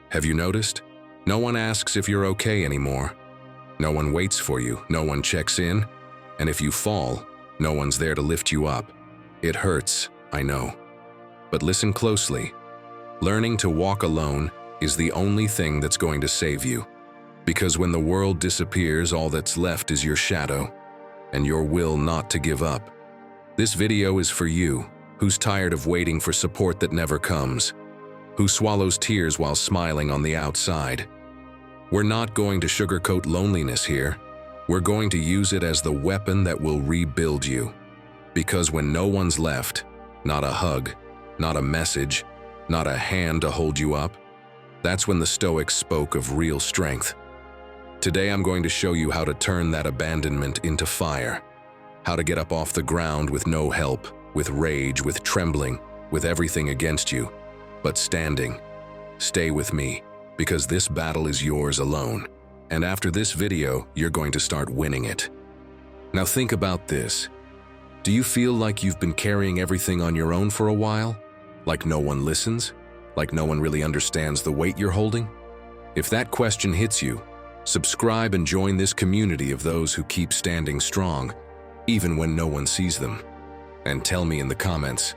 Have you noticed? No one asks if you're okay anymore. No one waits for you, no one checks in, and if you fall, no one's there to lift you up. It hurts, I know. But listen closely. Learning to walk alone is the only thing that's going to save you. Because when the world disappears, all that's left is your shadow and your will not to give up. This video is for you, who's tired of waiting for support that never comes, who swallows tears while smiling on the outside. We're not going to sugarcoat loneliness here. We're going to use it as the weapon that will rebuild you. Because when no one's left, not a hug, not a message, not a hand to hold you up, that's when the Stoics spoke of real strength. Today I'm going to show you how to turn that abandonment into fire, how to get up off the ground with no help, with rage, with trembling, with everything against you, but standing. Stay with me, because this battle is yours alone. And after this video, you're going to start winning it. Now think about this. Do you feel like you've been carrying everything on your own for a while? Like no one listens? Like no one really understands the weight you're holding? If that question hits you, subscribe and join this community of those who keep standing strong, even when no one sees them. And tell me in the comments,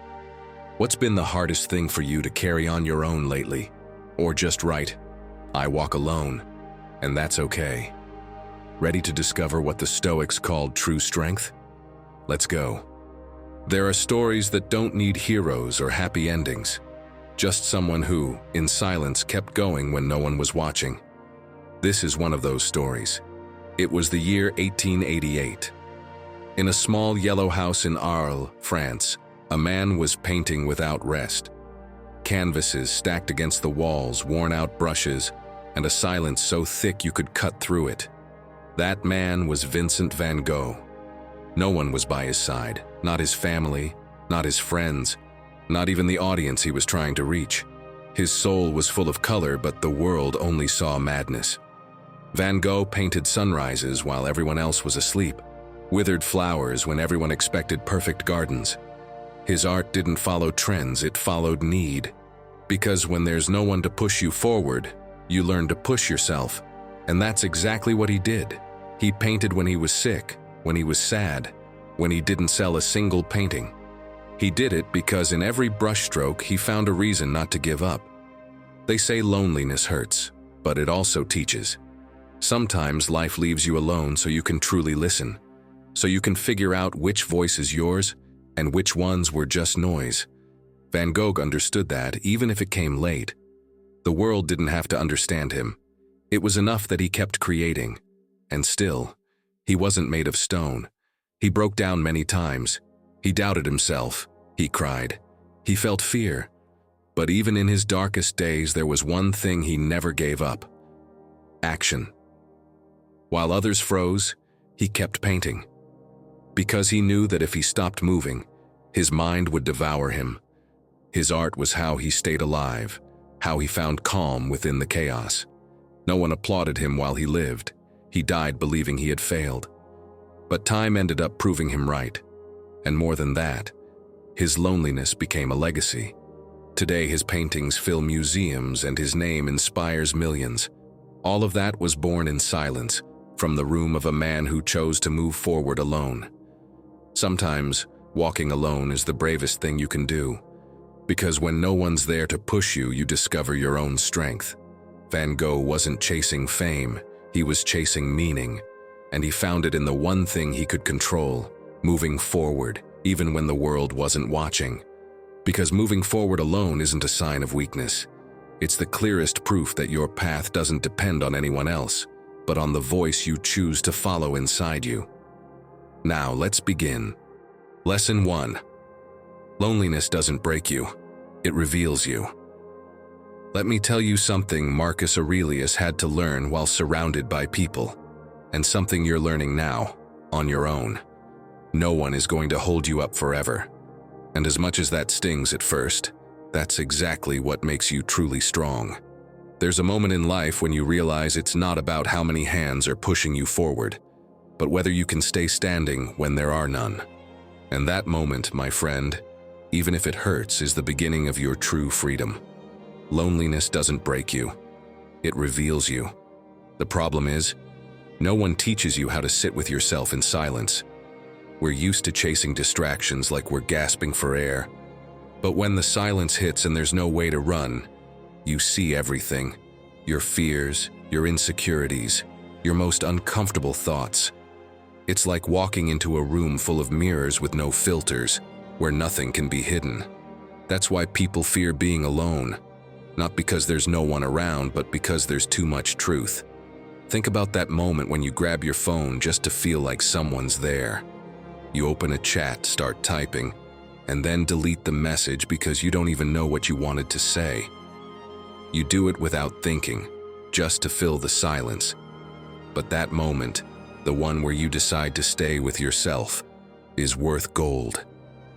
what's been the hardest thing for you to carry on your own lately? Or just write, I walk alone, and that's okay. Ready to discover what the Stoics called true strength? Let's go. There are stories that don't need heroes or happy endings, just someone who, in silence, kept going when no one was watching. This is one of those stories. It was the year 1888. In a small yellow house in Arles, France, a man was painting without rest. Canvases stacked against the walls, worn-out brushes, and a silence so thick you could cut through it. That man was Vincent van Gogh. No one was by his side, not his family, not his friends, not even the audience he was trying to reach. His soul was full of color, but the world only saw madness. Van Gogh painted sunrises while everyone else was asleep, withered flowers when everyone expected perfect gardens. His art didn't follow trends, it followed need. Because when there's no one to push you forward, you learn to push yourself. And that's exactly what he did. He painted when he was sick, when he was sad, when he didn't sell a single painting. He did it because in every brushstroke he found a reason not to give up. They say loneliness hurts, but it also teaches. Sometimes life leaves you alone so you can truly listen, so you can figure out which voice is yours and which ones were just noise. Van Gogh understood that, even if it came late. The world didn't have to understand him. It was enough that he kept creating. And still, he wasn't made of stone. He broke down many times. He doubted himself. He cried. He felt fear. But even in his darkest days, there was one thing he never gave up: action. While others froze, he kept painting. Because he knew that if he stopped moving, his mind would devour him. His art was how he stayed alive, how he found calm within the chaos. No one applauded him while he lived. He died believing he had failed. But time ended up proving him right. And more than that, his loneliness became a legacy. Today his paintings fill museums and his name inspires millions. All of that was born in silence, from the room of a man who chose to move forward alone. Sometimes, walking alone is the bravest thing you can do. Because when no one's there to push you, you discover your own strength. Van Gogh wasn't chasing fame, he was chasing meaning. And he found it in the one thing he could control: moving forward, even when the world wasn't watching. Because moving forward alone isn't a sign of weakness. It's the clearest proof that your path doesn't depend on anyone else, but on the voice you choose to follow inside you. Now, let's begin. Lesson 1. Loneliness doesn't break you, it reveals you. Let me tell you something Marcus Aurelius had to learn while surrounded by people, and something you're learning now, on your own. No one is going to hold you up forever. And as much as that stings at first, that's exactly what makes you truly strong. There's a moment in life when you realize it's not about how many hands are pushing you forward, but whether you can stay standing when there are none. And that moment, my friend, even if it hurts, is the beginning of your true freedom. Loneliness doesn't break you, It reveals you. The problem is, no one teaches you how to sit with yourself in silence. We're used to chasing distractions like we're gasping for air. But when the silence hits and there's no way to run, you see everything. Your fears, your insecurities, your most uncomfortable thoughts. It's like walking into a room full of mirrors with no filters, where nothing can be hidden. That's why people fear being alone. Not because there's no one around, but because there's too much truth. Think about that moment when you grab your phone just to feel like someone's there. You open a chat, start typing, and then delete the message because you don't even know what you wanted to say. You do it without thinking, just to fill the silence. But that moment, the one where you decide to stay with yourself, is worth gold.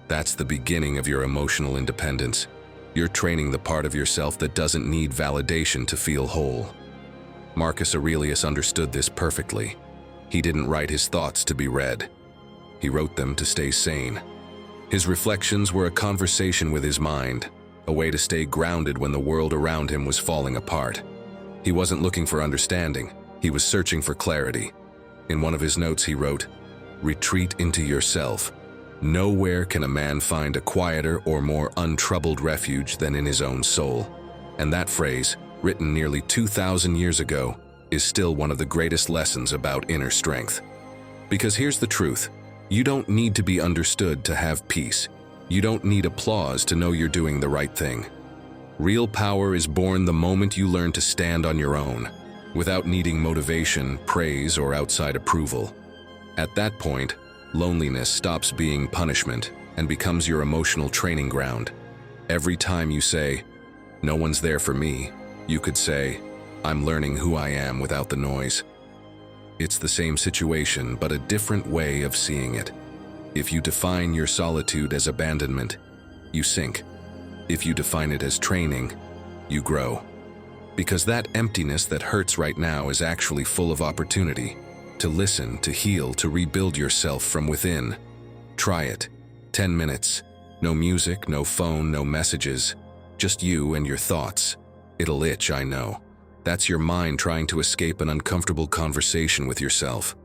That's the beginning of your emotional independence. You're training the part of yourself that doesn't need validation to feel whole. Marcus Aurelius understood this perfectly. He didn't write his thoughts to be read. He wrote them to stay sane. His reflections were a conversation with his mind, a way to stay grounded when the world around him was falling apart. He wasn't looking for understanding, he was searching for clarity. In one of his notes he wrote, "Retreat into yourself. Nowhere can a man find a quieter or more untroubled refuge than in his own soul." And that phrase, written nearly 2,000 years ago, is still one of the greatest lessons about inner strength. Because here's the truth, you don't need to be understood to have peace. You don't need applause to know you're doing the right thing. Real power is born the moment you learn to stand on your own, without needing motivation, praise, or outside approval. At that point, loneliness stops being punishment and becomes your emotional training ground. Every time you say, "No one's there for me," you could say, "I'm learning who I am without the noise." It's the same situation, but a different way of seeing it. If you define your solitude as abandonment, you sink. If you define it as training, you grow. Because that emptiness that hurts right now is actually full of opportunity. To listen, to heal, to rebuild yourself from within. Try it. 10 minutes. No music, no phone, no messages. Just you and your thoughts. It'll itch, I know. That's your mind trying to escape an uncomfortable conversation with yourself.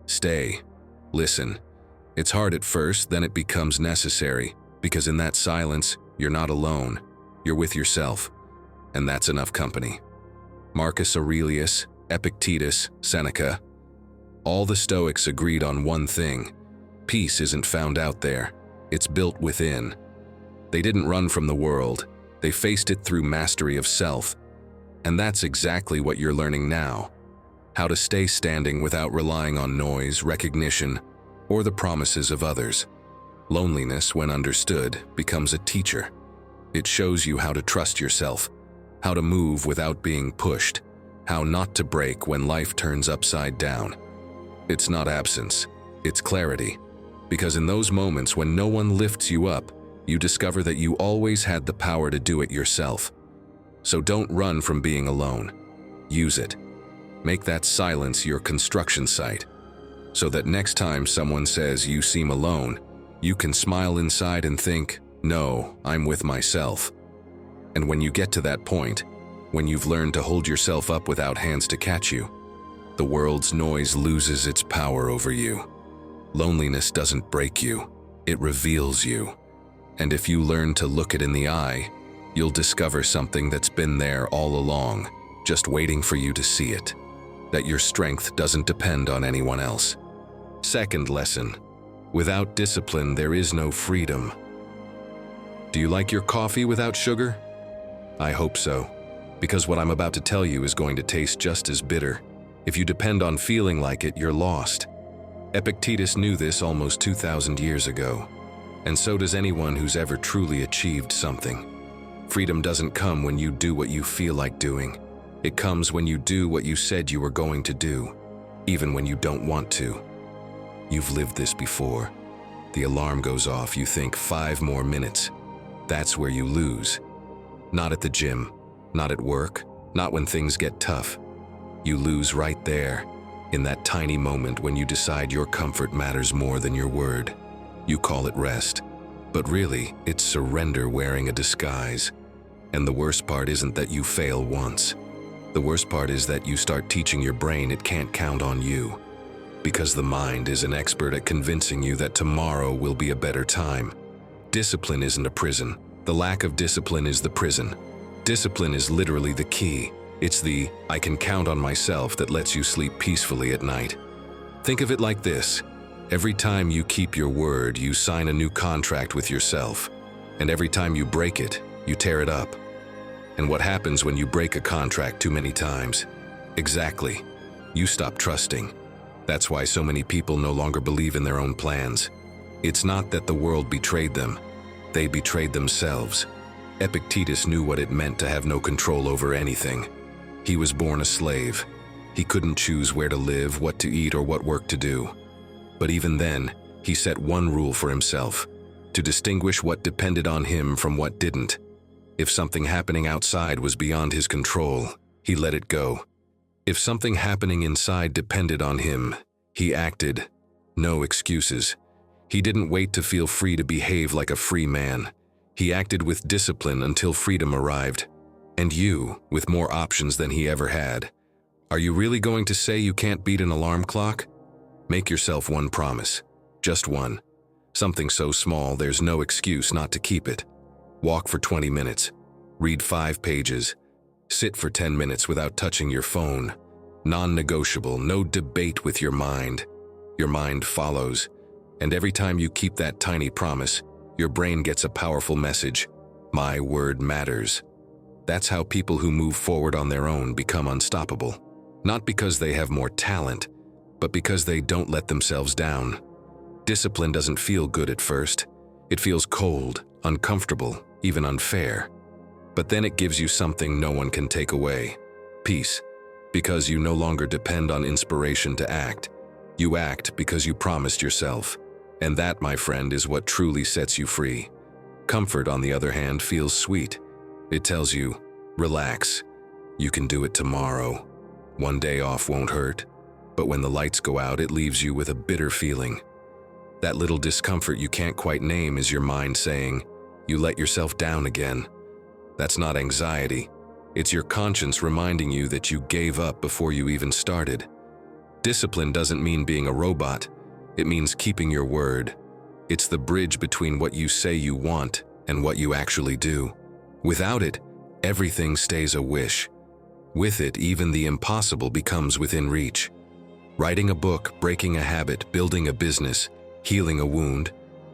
Stay. Listen. It's hard at first, then it becomes necessary, because in that silence, you're not alone. You're with yourself. And that's enough company. Marcus Aurelius, Epictetus, Seneca, all the Stoics agreed on one thing. Peace isn't found out there, it's built within. They didn't run from the world, they faced it through mastery of self. And that's exactly what you're learning now. How to stay standing without relying on noise, recognition, or the promises of others. Loneliness, when understood, becomes a teacher. It shows you how to trust yourself, how to move without being pushed, how not to break when life turns upside down. It's not absence, it's clarity. Because in those moments when no one lifts you up, you discover that you always had the power to do it yourself. So don't run from being alone. Use it. Make that silence your construction site, so that next time someone says you seem alone, you can smile inside and think, "No, I'm with myself." And when you get to that point, when you've learned to hold yourself up without hands to catch you, the world's noise loses its power over you. Loneliness doesn't break you, it reveals you. And if you learn to look it in the eye, you'll discover something that's been there all along, just waiting for you to see it. That your strength doesn't depend on anyone else. Second lesson, without discipline there is no freedom. Do you like your coffee without sugar? I hope so, because what I'm about to tell you is going to taste just as bitter. If you depend on feeling like it, you're lost. Epictetus knew this almost 2,000 years ago, and so does anyone who's ever truly achieved something. Freedom doesn't come when you do what you feel like doing. It comes when you do what you said you were going to do, even when you don't want to. You've lived this before. The alarm goes off, you think 5 more minutes. That's where you lose. Not at the gym, not at work, not when things get tough. You lose right there, in that tiny moment when you decide your comfort matters more than your word. You call it rest, but really, it's surrender wearing a disguise. And the worst part isn't that you fail once. The worst part is that you start teaching your brain it can't count on you, because the mind is an expert at convincing you that tomorrow will be a better time. Discipline isn't a prison. The lack of discipline is the prison. Discipline is literally the key. It's the "I can count on myself" that lets you sleep peacefully at night. Think of it like this. Every time you keep your word, you sign a new contract with yourself. And every time you break it, you tear it up. And what happens when you break a contract too many times? Exactly. You stop trusting. That's why so many people no longer believe in their own plans. It's not that the world betrayed them. They betrayed themselves. Epictetus knew what it meant to have no control over anything. He was born a slave. He couldn't choose where to live, what to eat, or what work to do. But even then, he set one rule for himself: to distinguish what depended on him from what didn't. If something happening outside was beyond his control, he let it go. If something happening inside depended on him, he acted. No excuses. He didn't wait to feel free to behave like a free man. He acted with discipline until freedom arrived. And you, with more options than he ever had. Are you really going to say you can't beat an alarm clock? Make yourself one promise. Just one. Something so small there's no excuse not to keep it. Walk for 20 minutes. Read 5 pages. Sit for 10 minutes without touching your phone. Non-negotiable, no debate with your mind. Your mind follows. And every time you keep that tiny promise, your brain gets a powerful message. My word matters. That's how people who move forward on their own become unstoppable. Not because they have more talent, but because they don't let themselves down. Discipline doesn't feel good at first. It feels cold, uncomfortable, even unfair. But then it gives you something no one can take away: peace. Because you no longer depend on inspiration to act. You act because you promised yourself. And that, my friend, is what truly sets you free. Comfort, on the other hand, feels sweet. It tells you, relax. You can do it tomorrow. One day off won't hurt. But when the lights go out, it leaves you with a bitter feeling. That little discomfort you can't quite name is your mind saying, you let yourself down again. That's not anxiety. It's your conscience reminding you that you gave up before you even started. Discipline doesn't mean being a robot. It means keeping your word. It's the bridge between what you say you want and what you actually do. Without it, everything stays a wish. With it, even the impossible becomes within reach. Writing a book, breaking a habit, building a business, healing a wound,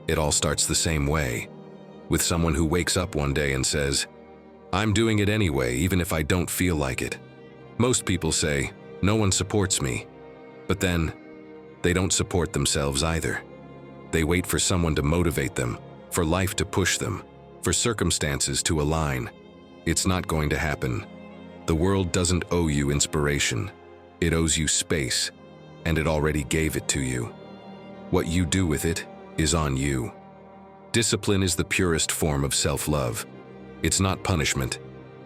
it all starts the same way. With someone who wakes up one day and says, I'm doing it anyway, even if I don't feel like it. Most people say, no one supports me. But then, they don't support themselves either. They wait for someone to motivate them, for life to push them, for circumstances to align. It's not going to happen. The world doesn't owe you inspiration. It owes you space, and it already gave it to you. What you do with it is on you. Discipline is the purest form of self-love. It's not punishment.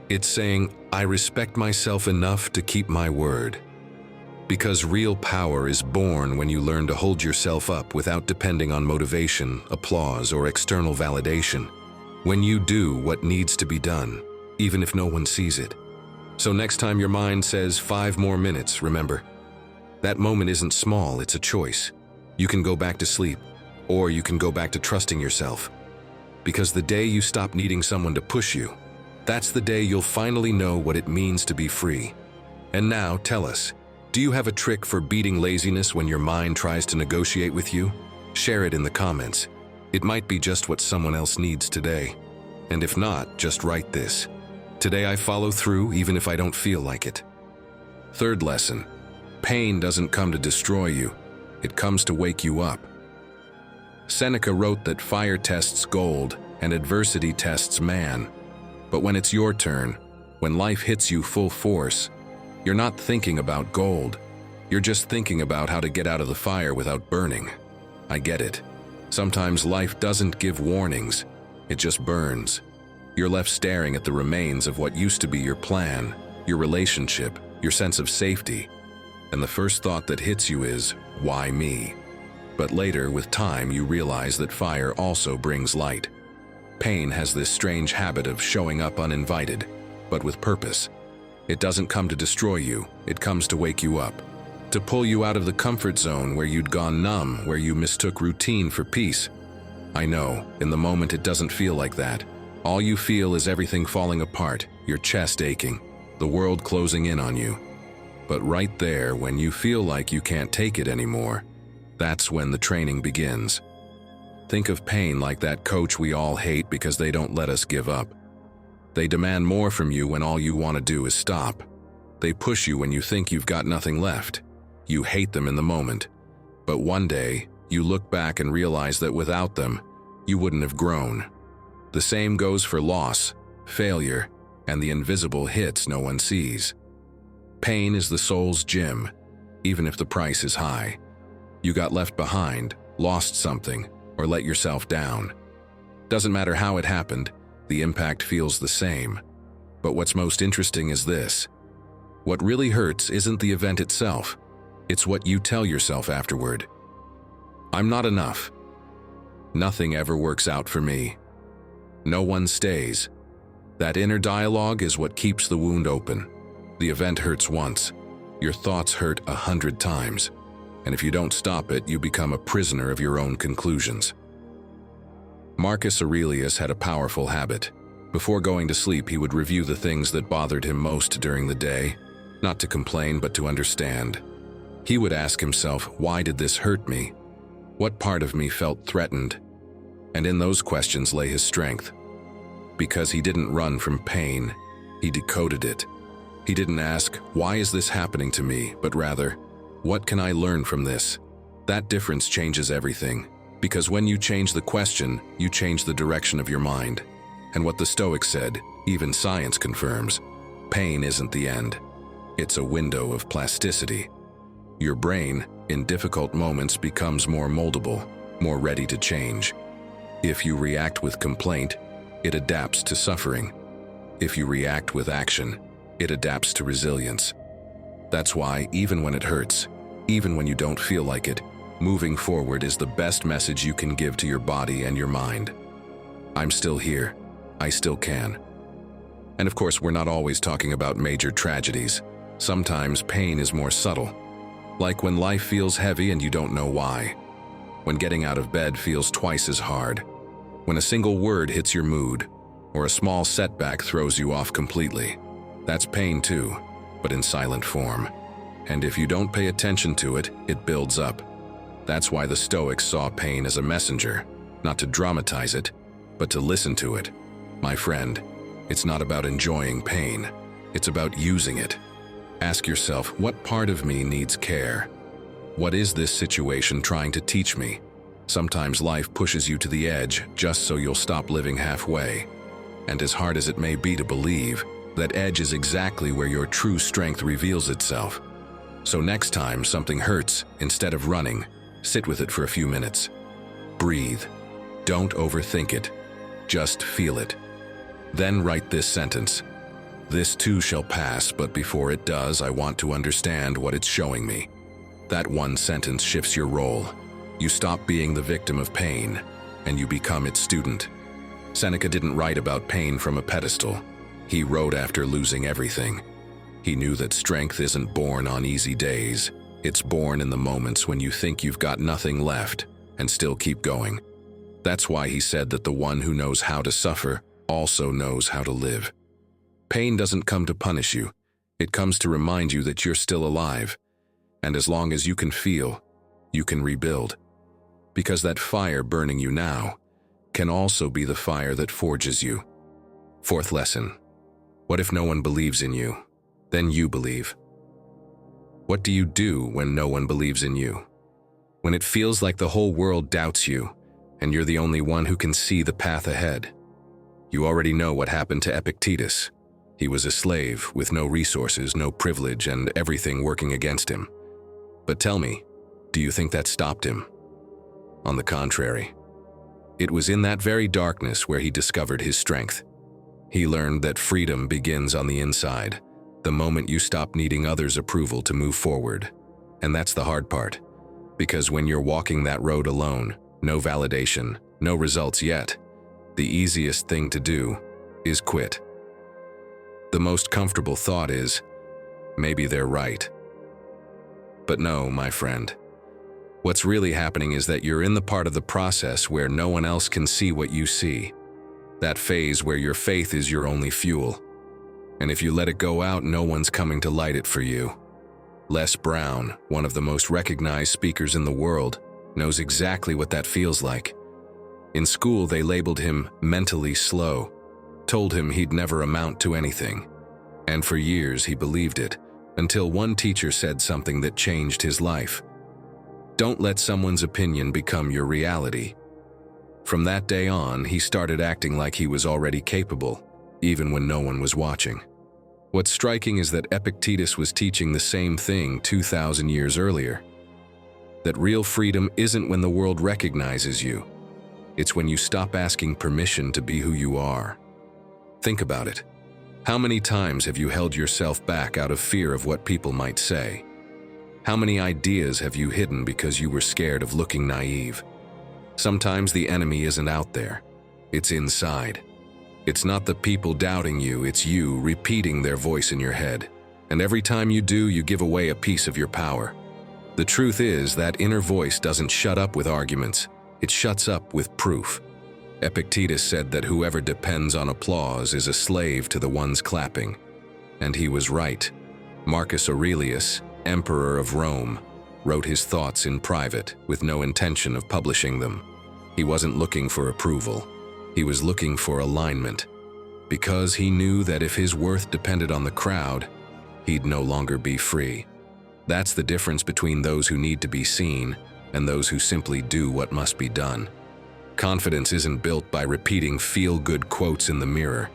It's saying, I respect myself enough to keep my word. Because real power is born when you learn to hold yourself up without depending on motivation, applause, or external validation. When you do what needs to be done, even if no one sees it. So next time your mind says 5 more minutes, remember, that moment isn't small, it's a choice. You can go back to sleep, or you can go back to trusting yourself. Because the day you stop needing someone to push you, that's the day you'll finally know what it means to be free. And now, tell us, do you have a trick for beating laziness when your mind tries to negotiate with you? Share it in the comments. It might be just what someone else needs today. And if not, just write this: today I follow through even if I don't feel like it. Third lesson: pain doesn't come to destroy you. It comes to wake you up. Seneca wrote that fire tests gold and adversity tests man. But when it's your turn, when life hits you full force, you're not thinking about gold. You're just thinking about how to get out of the fire without burning. I get it. Sometimes life doesn't give warnings. It just burns. You're left staring at the remains of what used to be your plan, your relationship, your sense of safety. And the first thought that hits you is, why me? But later, with time, you realize that fire also brings light. Pain has this strange habit of showing up uninvited, but with purpose. It doesn't come to destroy you, it comes to wake you up. To pull you out of the comfort zone where you'd gone numb, where you mistook routine for peace. I know, in the moment it doesn't feel like that. All you feel is everything falling apart, your chest aching, the world closing in on you. But right there, when you feel like you can't take it anymore, that's when the training begins. Think of pain like that coach we all hate because they don't let us give up. They demand more from you when all you want to do is stop. They push you when you think you've got nothing left. You hate them in the moment. But one day, you look back and realize that without them, you wouldn't have grown. The same goes for loss, failure, and the invisible hits no one sees. Pain is the soul's gym, even if the price is high. You got left behind, lost something, or let yourself down. Doesn't matter how it happened, the impact feels the same. But what's most interesting is this. What really hurts isn't the event itself, it's what you tell yourself afterward. I'm not enough. Nothing ever works out for me. No one stays. That inner dialogue is what keeps the wound open. The event hurts once. Your thoughts hurt 100 times. And if you don't stop it, you become a prisoner of your own conclusions. Marcus Aurelius had a powerful habit. Before going to sleep, he would review the things that bothered him most during the day, not to complain, but to understand. He would ask himself, why did this hurt me? What part of me felt threatened? And in those questions lay his strength. Because he didn't run from pain, he decoded it. He didn't ask, why is this happening to me? But rather, what can I learn from this? That difference changes everything. Because when you change the question, you change the direction of your mind. And what the Stoics said, even science confirms, pain isn't the end. It's a window of plasticity. Your brain, in difficult moments, becomes more moldable, more ready to change. If you react with complaint, it adapts to suffering. If you react with action, it adapts to resilience. That's why, even when it hurts, even when you don't feel like it, moving forward is the best message you can give to your body and your mind. I'm still here. I still can. And of course, we're not always talking about major tragedies. Sometimes pain is more subtle. Like when life feels heavy and you don't know why. When getting out of bed feels twice as hard. When a single word hits your mood, or a small setback throws you off completely. That's pain too, but in silent form. And if you don't pay attention to it, it builds up. That's why the Stoics saw pain as a messenger, not to dramatize it, but to listen to it. My friend, it's not about enjoying pain, it's about using it. Ask yourself, what part of me needs care? What is this situation trying to teach me? Sometimes life pushes you to the edge just so you'll stop living halfway. And as hard as it may be to believe, that edge is exactly where your true strength reveals itself. So next time something hurts, instead of running, sit with it for a few minutes. Breathe. Don't overthink it. Just feel it. Then write this sentence. This too shall pass, but before it does, I want to understand what it's showing me. That one sentence shifts your role. You stop being the victim of pain, and you become its student. Seneca didn't write about pain from a pedestal. He wrote after losing everything. He knew that strength isn't born on easy days. It's born in the moments when you think you've got nothing left and still keep going. That's why he said that the one who knows how to suffer also knows how to live. Pain doesn't come to punish you. It comes to remind you that you're still alive. And as long as you can feel, you can rebuild. Because that fire burning you now can also be the fire that forges you. Fourth lesson. What if no one believes in you? Then you believe. What do you do when no one believes in you? When it feels like the whole world doubts you, and you're the only one who can see the path ahead. You already know what happened to Epictetus. He was a slave with no resources, no privilege, and everything working against him. But tell me, do you think that stopped him? On the contrary. It was in that very darkness where he discovered his strength. He learned that freedom begins on the inside, the moment you stop needing others' approval to move forward. And that's the hard part. Because when you're walking that road alone, no validation, no results yet, the easiest thing to do is quit. The most comfortable thought is, maybe they're right. But no, my friend. What's really happening is that you're in the part of the process where no one else can see what you see. That phase where your faith is your only fuel. And if you let it go out, no one's coming to light it for you. Les Brown, one of the most recognized speakers in the world, knows exactly what that feels like. In school, they labeled him mentally slow, told him he'd never amount to anything. And for years, he believed it, until one teacher said something that changed his life. Don't let someone's opinion become your reality. From that day on, he started acting like he was already capable, even when no one was watching. What's striking is that Epictetus was teaching the same thing 2,000 years earlier. That real freedom isn't when the world recognizes you. It's when you stop asking permission to be who you are. Think about it. How many times have you held yourself back out of fear of what people might say? How many ideas have you hidden because you were scared of looking naive? Sometimes the enemy isn't out there. It's inside. It's not the people doubting you, it's you repeating their voice in your head. And every time you do, you give away a piece of your power. The truth is that inner voice doesn't shut up with arguments. It shuts up with proof. Epictetus said that whoever depends on applause is a slave to the ones clapping. And he was right. Marcus Aurelius, Emperor of Rome, wrote his thoughts in private with no intention of publishing them. He wasn't looking for approval. He was looking for alignment, because he knew that if his worth depended on the crowd, he'd no longer be free. That's the difference between those who need to be seen and those who simply do what must be done. Confidence isn't built by repeating feel-good quotes in the mirror.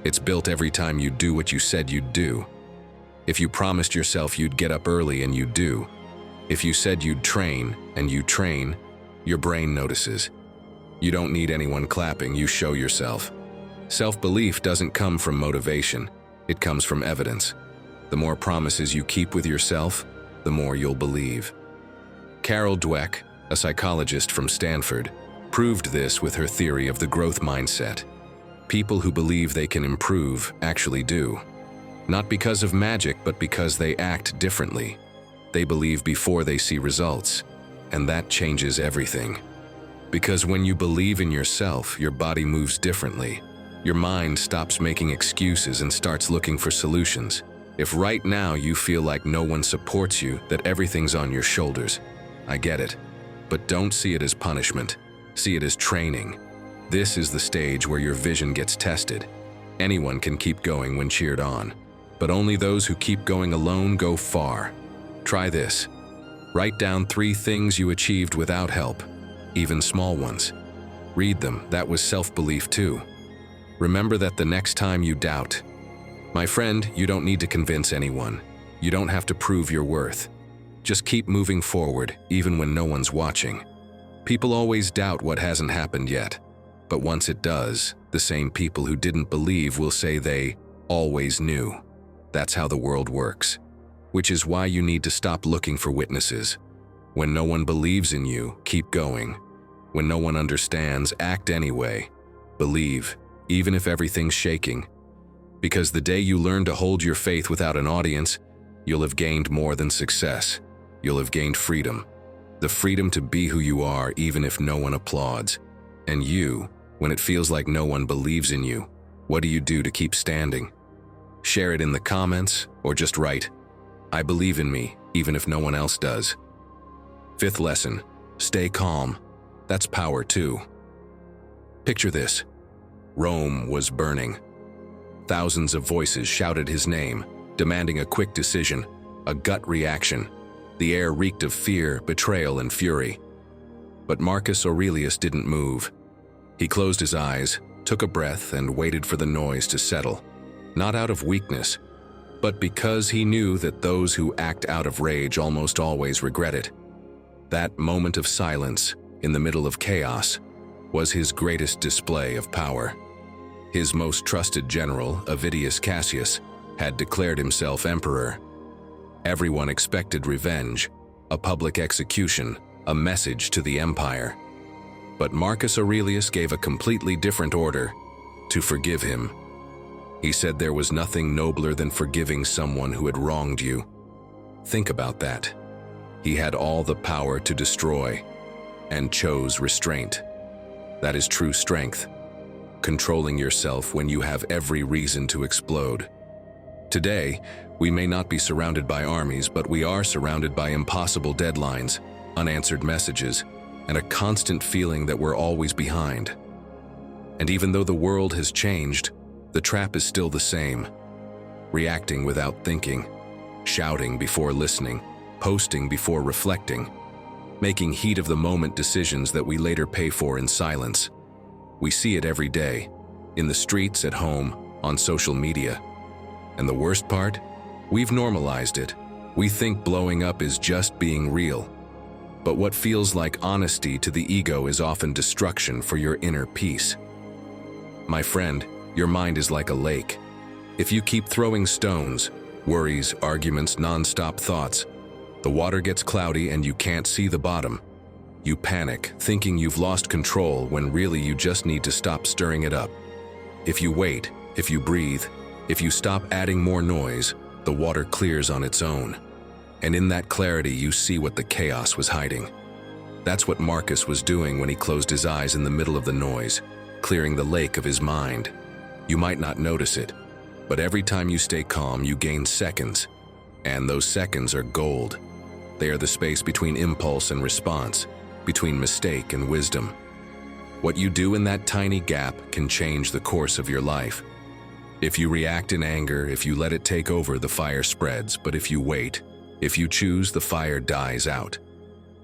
It's built every time you do what you said you'd do. If you promised yourself you'd get up early and you do. If you said you'd train and you train, your brain notices. You don't need anyone clapping, you show yourself. Self-belief doesn't come from motivation, it comes from evidence. The more promises you keep with yourself, the more you'll believe. Carol Dweck, a psychologist from Stanford, proved this with her theory of the growth mindset. People who believe they can improve actually do. Not because of magic, but because they act differently. They believe before they see results, and that changes everything. Because when you believe in yourself, your body moves differently. Your mind stops making excuses and starts looking for solutions. If right now you feel like no one supports you, that everything's on your shoulders, I get it. But don't see it as punishment. See it as training. This is the stage where your vision gets tested. Anyone can keep going when cheered on, but only those who keep going alone go far. Try this. Write down 3 things you achieved without help, even small ones. Read them, that was self-belief too. Remember that the next time you doubt. My friend, you don't need to convince anyone. You don't have to prove your worth. Just keep moving forward, even when no one's watching. People always doubt what hasn't happened yet. But once it does, the same people who didn't believe will say they always knew. That's how the world works. Which is why you need to stop looking for witnesses. When no one believes in you, keep going. When no one understands, act anyway. Believe, even if everything's shaking. Because the day you learn to hold your faith without an audience, you'll have gained more than success. You'll have gained freedom. The freedom to be who you are even if no one applauds. And you, when it feels like no one believes in you, what do you do to keep standing? Share it in the comments or just write, I believe in me, even if no one else does. 5th lesson, stay calm. That's power too. Picture this. Rome was burning. Thousands of voices shouted his name, demanding a quick decision, a gut reaction. The air reeked of fear, betrayal, and fury. But Marcus Aurelius didn't move. He closed his eyes, took a breath, and waited for the noise to settle. Not out of weakness, but because he knew that those who act out of rage almost always regret it. That moment of silence, in the middle of chaos, was his greatest display of power. His most trusted general, Avidius Cassius, had declared himself emperor. Everyone expected revenge, a public execution, a message to the empire. But Marcus Aurelius gave a completely different order: to forgive him. He said there was nothing nobler than forgiving someone who had wronged you. Think about that. He had all the power to destroy and chose restraint. That is true strength, controlling yourself when you have every reason to explode. Today, we may not be surrounded by armies, but we are surrounded by impossible deadlines, unanswered messages, and a constant feeling that we're always behind. And even though the world has changed, the trap is still the same. Reacting without thinking, shouting before listening, posting before reflecting, making heat-of-the-moment decisions that we later pay for in silence. We see it every day, in the streets, at home, on social media. And the worst part? We've normalized it. We think blowing up is just being real. But what feels like honesty to the ego is often destruction for your inner peace. My friend, your mind is like a lake. If you keep throwing stones, worries, arguments, non-stop thoughts, the water gets cloudy and you can't see the bottom. You panic, thinking you've lost control when really you just need to stop stirring it up. If you wait, if you breathe, if you stop adding more noise, the water clears on its own. And in that clarity, you see what the chaos was hiding. That's what Marcus was doing when he closed his eyes in the middle of the noise, clearing the lake of his mind. You might not notice it, but every time you stay calm, you gain seconds. And those seconds are gold. They are the space between impulse and response, between mistake and wisdom. What you do in that tiny gap can change the course of your life. If you react in anger, if you let it take over, the fire spreads. But if you wait, if you choose, the fire dies out.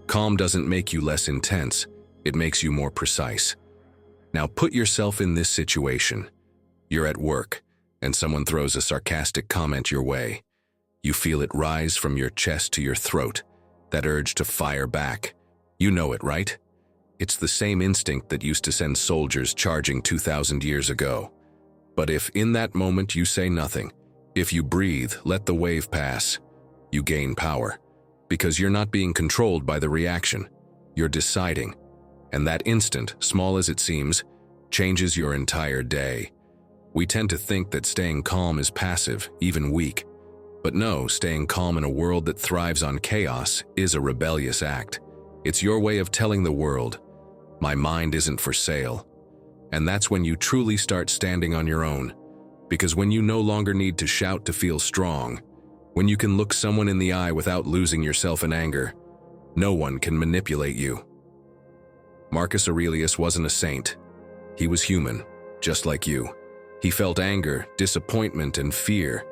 Calm doesn't make you less intense, it makes you more precise. Now put yourself in this situation. You're at work, and someone throws a sarcastic comment your way. You feel it rise from your chest to your throat, that urge to fire back. You know it, right? It's the same instinct that used to send soldiers charging 2,000 years ago. But if in that moment you say nothing, if you breathe, let the wave pass, you gain power. Because you're not being controlled by the reaction, you're deciding. And that instant, small as it seems, changes your entire day. We tend to think that staying calm is passive, even weak. But no, staying calm in a world that thrives on chaos is a rebellious act. It's your way of telling the world, my mind isn't for sale. And that's when you truly start standing on your own. Because when you no longer need to shout to feel strong, when you can look someone in the eye without losing yourself in anger, no one can manipulate you. Marcus Aurelius wasn't a saint. He was human, just like you. He felt anger, disappointment, and fear.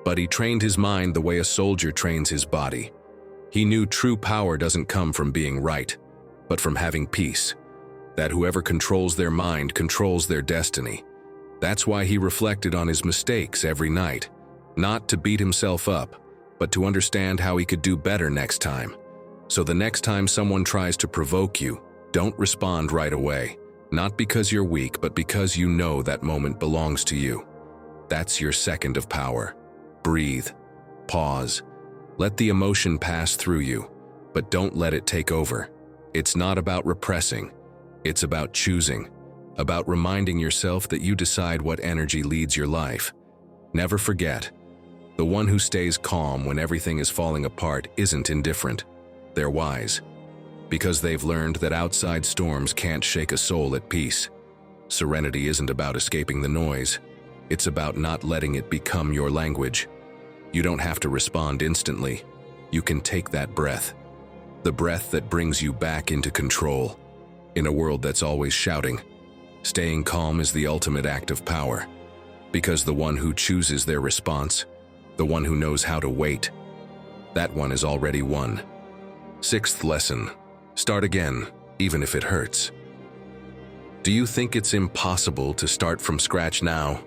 But he trained his mind the way a soldier trains his body. He knew true power doesn't come from being right, but from having peace. That whoever controls their mind controls their destiny. That's why he reflected on his mistakes every night, not to beat himself up, but to understand how he could do better next time. So the next time someone tries to provoke you, don't respond right away. Not because you're weak, but because you know that moment belongs to you. That's your second of power. Breathe. Pause. Let the emotion pass through you, but don't let it take over. It's not about repressing. It's about choosing. About reminding yourself that you decide what energy leads your life. Never forget, the one who stays calm when everything is falling apart isn't indifferent. They're wise. Because they've learned that outside storms can't shake a soul at peace. Serenity isn't about escaping the noise. It's about not letting it become your language. You don't have to respond instantly. You can take that breath. The breath that brings you back into control. In a world that's always shouting, staying calm is the ultimate act of power. Because the one who chooses their response, the one who knows how to wait, that one is already won. Sixth lesson. Start again, even if it hurts. Do you think it's impossible to start from scratch now?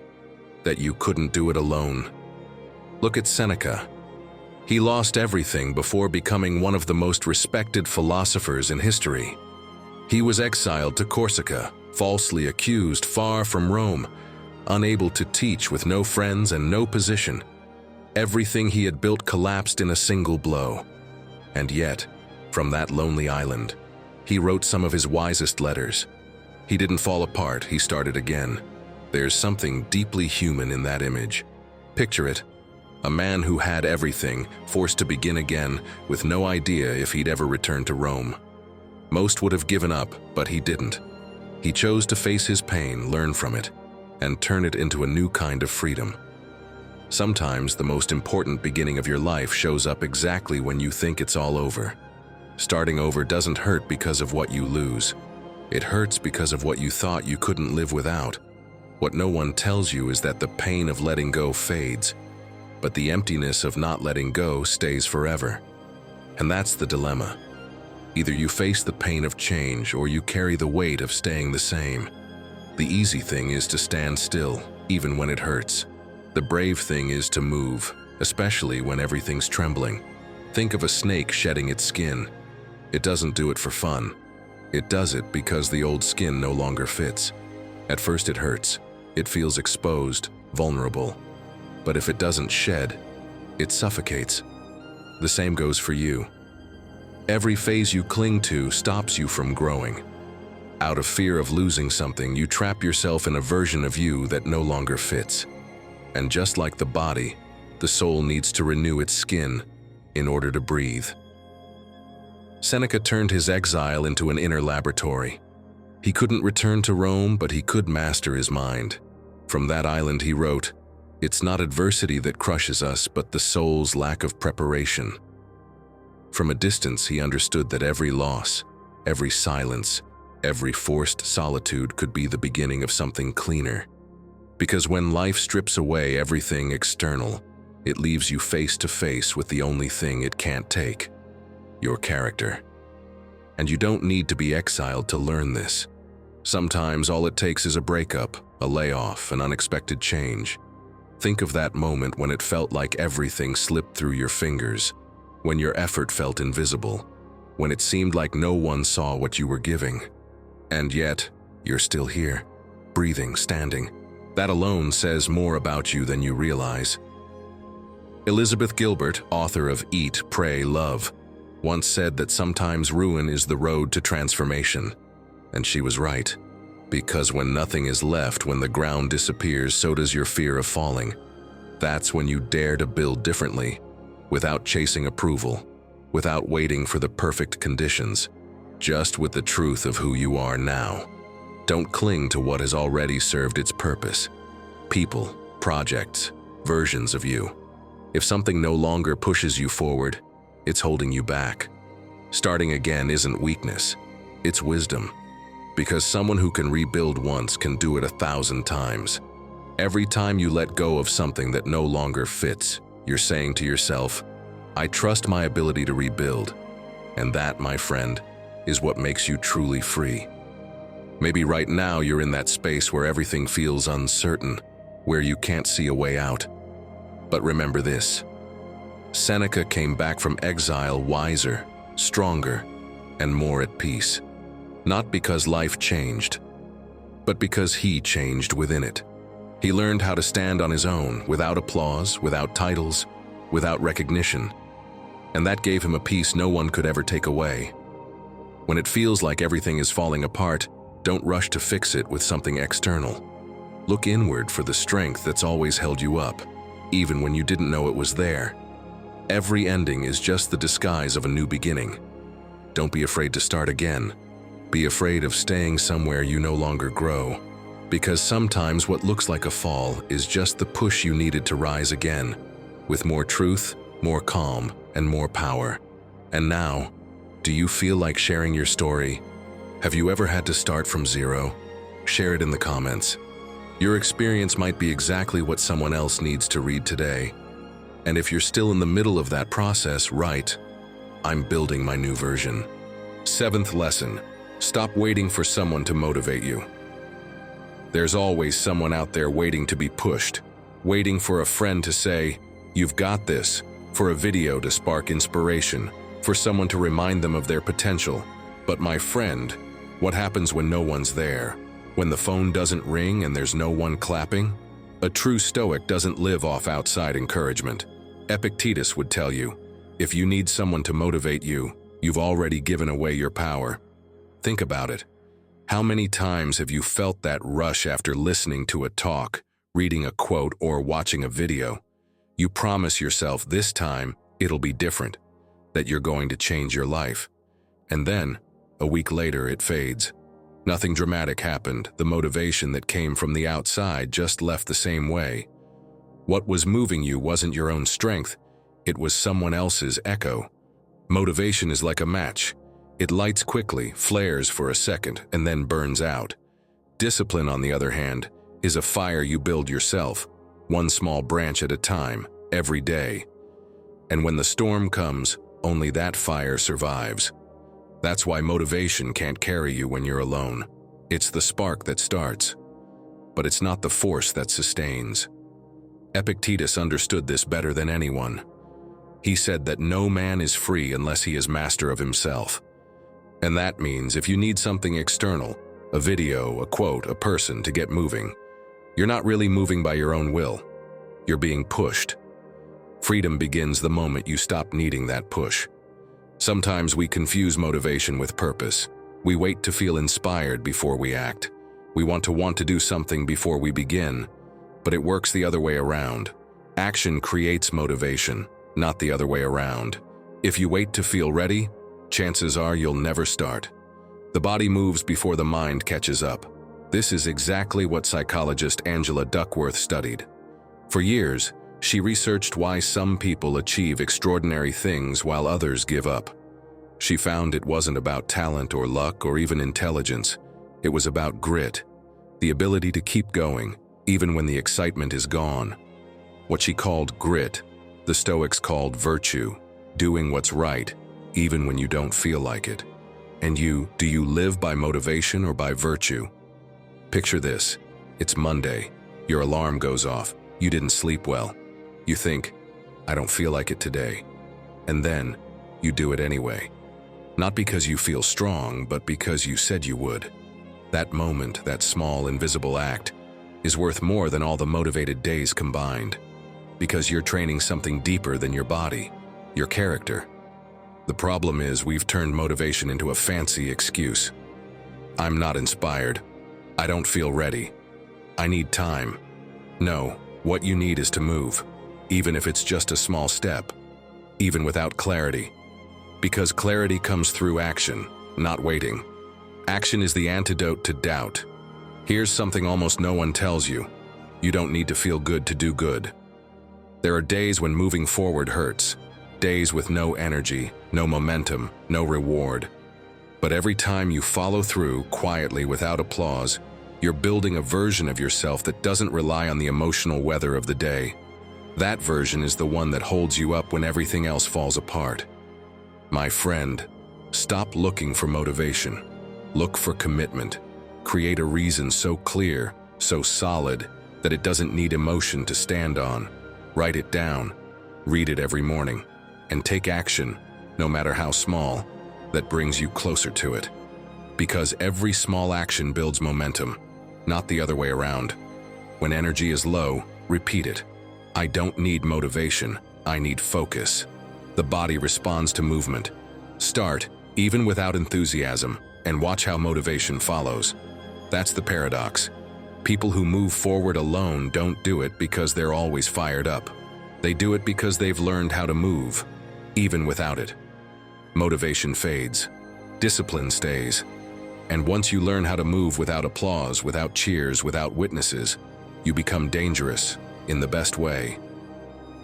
That you couldn't do it alone? Look at Seneca. He lost everything before becoming one of the most respected philosophers in history. He was exiled to Corsica, falsely accused, far from Rome, unable to teach, with no friends and no position. Everything he had built collapsed in a single blow. And yet, from that lonely island, he wrote some of his wisest letters. He didn't fall apart, he started again. There's something deeply human in that image. Picture it. A man who had everything, forced to begin again, with no idea if he'd ever return to Rome. Most would have given up, but he didn't. He chose to face his pain, learn from it, and turn it into a new kind of freedom. Sometimes the most important beginning of your life shows up exactly when you think it's all over. Starting over doesn't hurt because of what you lose. It hurts because of what you thought you couldn't live without. What no one tells you is that the pain of letting go fades, but the emptiness of not letting go stays forever. And that's the dilemma. Either you face the pain of change or you carry the weight of staying the same. The easy thing is to stand still, even when it hurts. The brave thing is to move, especially when everything's trembling. Think of a snake shedding its skin. It doesn't do it for fun. It does it because the old skin no longer fits. At first it hurts. It feels exposed, vulnerable. But if it doesn't shed, it suffocates. The same goes for you. Every phase you cling to stops you from growing. Out of fear of losing something, you trap yourself in a version of you that no longer fits. And just like the body, the soul needs to renew its skin in order to breathe. Seneca turned his exile into an inner laboratory. He couldn't return to Rome, but he could master his mind. From that island he wrote, "It's not adversity that crushes us, but the soul's lack of preparation." From a distance he understood that every loss, every silence, every forced solitude could be the beginning of something cleaner. Because when life strips away everything external, it leaves you face to face with the only thing it can't take: your character. And you don't need to be exiled to learn this. Sometimes all it takes is a breakup, a layoff, an unexpected change. Think of that moment when it felt like everything slipped through your fingers, when your effort felt invisible, when it seemed like no one saw what you were giving. And yet, you're still here, breathing, standing. That alone says more about you than you realize. Elizabeth Gilbert, author of Eat, Pray, Love, once said that sometimes ruin is the road to transformation. And she was right. Because when nothing is left, when the ground disappears, so does your fear of falling. That's when you dare to build differently, without chasing approval, without waiting for the perfect conditions, just with the truth of who you are now. Don't cling to what has already served its purpose. People, projects, versions of you. If something no longer pushes you forward, it's holding you back. Starting again isn't weakness, it's wisdom. Because someone who can rebuild once can do it 1,000 times. Every time you let go of something that no longer fits, you're saying to yourself, "I trust my ability to rebuild." And that, my friend, is what makes you truly free. Maybe right now you're in that space where everything feels uncertain, where you can't see a way out. But remember this: Seneca came back from exile wiser, stronger, and more at peace. Not because life changed, but because he changed within it. He learned how to stand on his own, without applause, without titles, without recognition. And that gave him a peace no one could ever take away. When it feels like everything is falling apart, don't rush to fix it with something external. Look inward for the strength that's always held you up, even when you didn't know it was there. Every ending is just the disguise of a new beginning. Don't be afraid to start again. Be afraid of staying somewhere you no longer grow. Because sometimes what looks like a fall is just the push you needed to rise again, with more truth, more calm, and more power. And now, do you feel like sharing your story? Have you ever had to start from zero? Share it in the comments. Your experience might be exactly what someone else needs to read today. And if you're still in the middle of that process, write, "I'm building my new version." 7th lesson, stop waiting for someone to motivate you. There's always someone out there waiting to be pushed, waiting for a friend to say, "You've got this," for a video to spark inspiration, for someone to remind them of their potential. But my friend, what happens when no one's there? When the phone doesn't ring and there's no one clapping? A true Stoic doesn't live off outside encouragement. Epictetus would tell you, if you need someone to motivate you, you've already given away your power. Think about it. How many times have you felt that rush after listening to a talk, reading a quote, or watching a video? You promise yourself this time it'll be different, that you're going to change your life. And then, a week later, it fades. Nothing dramatic happened. The motivation that came from the outside just left the same way. What was moving you wasn't your own strength, it was someone else's echo. Motivation is like a match. It lights quickly, flares for a second, and then burns out. Discipline, on the other hand, is a fire you build yourself, one small branch at a time, every day. And when the storm comes, only that fire survives. That's why motivation can't carry you when you're alone. It's the spark that starts, but it's not the force that sustains. Epictetus understood this better than anyone. He said that no man is free unless he is master of himself. And that means if you need something external, a video, a quote, a person to get moving, you're not really moving by your own will. You're being pushed. Freedom begins the moment you stop needing that push. Sometimes we confuse motivation with purpose. We wait to feel inspired before we act. We want to do something before we begin, but it works the other way around. Action creates motivation, not the other way around. If you wait to feel ready, chances are you'll never start. The body moves before the mind catches up. This is exactly what psychologist Angela Duckworth studied. For years, she researched why some people achieve extraordinary things while others give up. She found it wasn't about talent or luck or even intelligence. It was about grit, the ability to keep going, even when the excitement is gone. What she called grit, the Stoics called virtue, doing what's right, even when you don't feel like it. And do you live by motivation or by virtue? Picture this. It's Monday. Your alarm goes off. You didn't sleep well. You think, I don't feel like it today. And then, you do it anyway. Not because you feel strong, but because you said you would. That moment, that small, invisible act, is worth more than all the motivated days combined. Because you're training something deeper than your body, your character. The problem is we've turned motivation into a fancy excuse. I'm not inspired. I don't feel ready. I need time. No, what you need is to move, even if it's just a small step, even without clarity. Because clarity comes through action, not waiting. Action is the antidote to doubt. Here's something almost no one tells you. You don't need to feel good to do good. There are days when moving forward hurts, days with no energy, no momentum, no reward. But every time you follow through quietly without applause, you're building a version of yourself that doesn't rely on the emotional weather of the day. That version is the one that holds you up when everything else falls apart. My friend, stop looking for motivation. Look for commitment. Create a reason so clear, so solid, that it doesn't need emotion to stand on. Write it down, read it every morning, and take action, no matter how small, that brings you closer to it. Because every small action builds momentum, not the other way around. When energy is low, repeat it. I don't need motivation, I need focus. The body responds to movement. Start, even without enthusiasm, and watch how motivation follows. That's the paradox. People who move forward alone don't do it because they're always fired up. They do it because they've learned how to move, even without it. Motivation fades. Discipline stays. And once you learn how to move without applause, without cheers, without witnesses, you become dangerous, in the best way.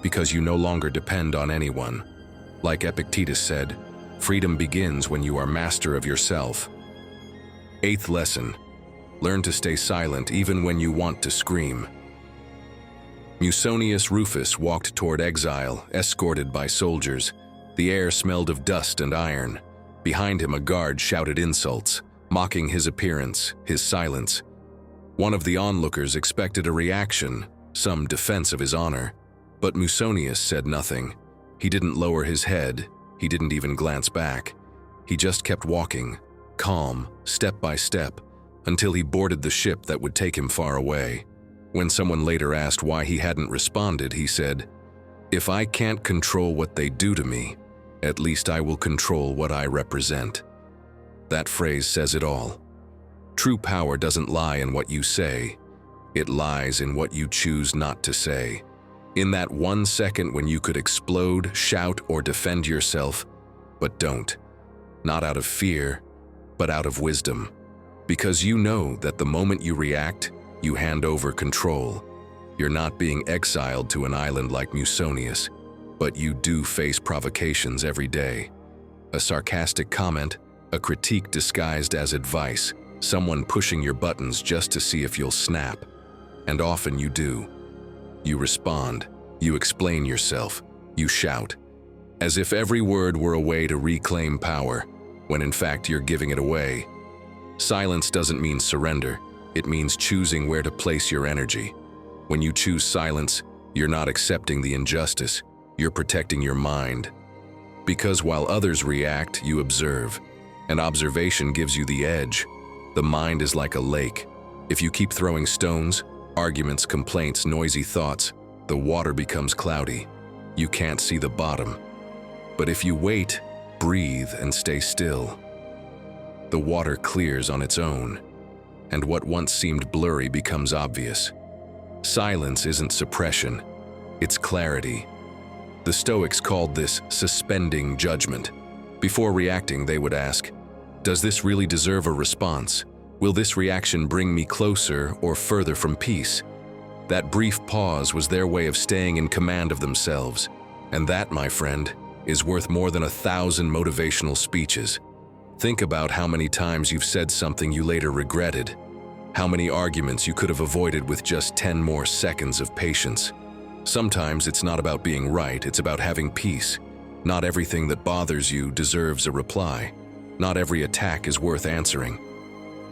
Because you no longer depend on anyone. Like Epictetus said, freedom begins when you are master of yourself. 8th lesson. Learn to stay silent even when you want to scream. Musonius Rufus walked toward exile, escorted by soldiers. The air smelled of dust and iron. Behind him, a guard shouted insults, mocking his appearance, his silence. One of the onlookers expected a reaction, some defense of his honor. But Musonius said nothing. He didn't lower his head. He didn't even glance back. He just kept walking, calm, step by step, until he boarded the ship that would take him far away. When someone later asked why he hadn't responded, he said, "If I can't control what they do to me, at least I will control what I represent." That phrase says it all. True power doesn't lie in what you say. It lies in what you choose not to say. In that 1 second when you could explode, shout, or defend yourself, but don't. Not out of fear, but out of wisdom. Because you know that the moment you react, you hand over control. You're not being exiled to an island like Musonius, but you do face provocations every day. A sarcastic comment, a critique disguised as advice, someone pushing your buttons just to see if you'll snap. And often you do. You respond, you explain yourself, you shout, as if every word were a way to reclaim power, when in fact you're giving it away. Silence doesn't mean surrender, it means choosing where to place your energy. When you choose silence, you're not accepting the injustice, you're protecting your mind. Because while others react, you observe, and observation gives you the edge. The mind is like a lake. If you keep throwing stones, arguments, complaints, noisy thoughts, the water becomes cloudy. You can't see the bottom. But if you wait, breathe, and stay still, the water clears on its own, and what once seemed blurry becomes obvious. Silence isn't suppression, it's clarity. The Stoics called this suspending judgment. Before reacting, they would ask, does this really deserve a response? Will this reaction bring me closer or further from peace? That brief pause was their way of staying in command of themselves. And that, my friend, is worth more than 1,000 motivational speeches. Think about how many times you've said something you later regretted. How many arguments you could have avoided with just 10 more seconds of patience. Sometimes it's not about being right, it's about having peace. Not everything that bothers you deserves a reply. Not every attack is worth answering.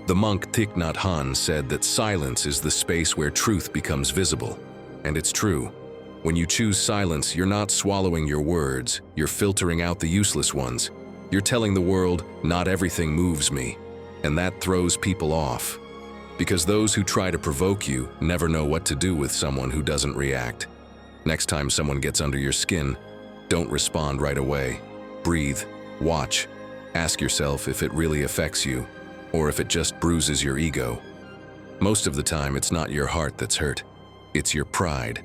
The monk Thich Nhat Hanh said that silence is the space where truth becomes visible. And it's true. When you choose silence, you're not swallowing your words, you're filtering out the useless ones. You're telling the world, not everything moves me. And that throws people off. Because those who try to provoke you never know what to do with someone who doesn't react. Next time someone gets under your skin, don't respond right away. Breathe, watch, ask yourself if it really affects you, or if it just bruises your ego. Most of the time, it's not your heart that's hurt, it's your pride.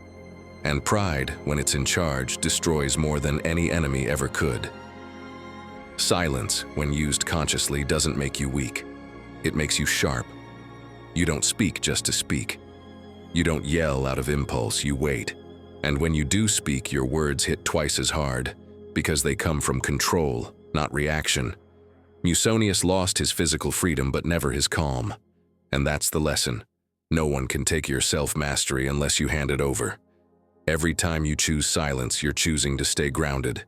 And pride, when it's in charge, destroys more than any enemy ever could. Silence, when used consciously, doesn't make you weak. It makes you sharp. You don't speak just to speak. You don't yell out of impulse, you wait. And when you do speak, your words hit twice as hard, because they come from control, not reaction. Musonius lost his physical freedom but never his calm. And that's the lesson. No one can take your self-mastery unless you hand it over. Every time you choose silence, you're choosing to stay grounded.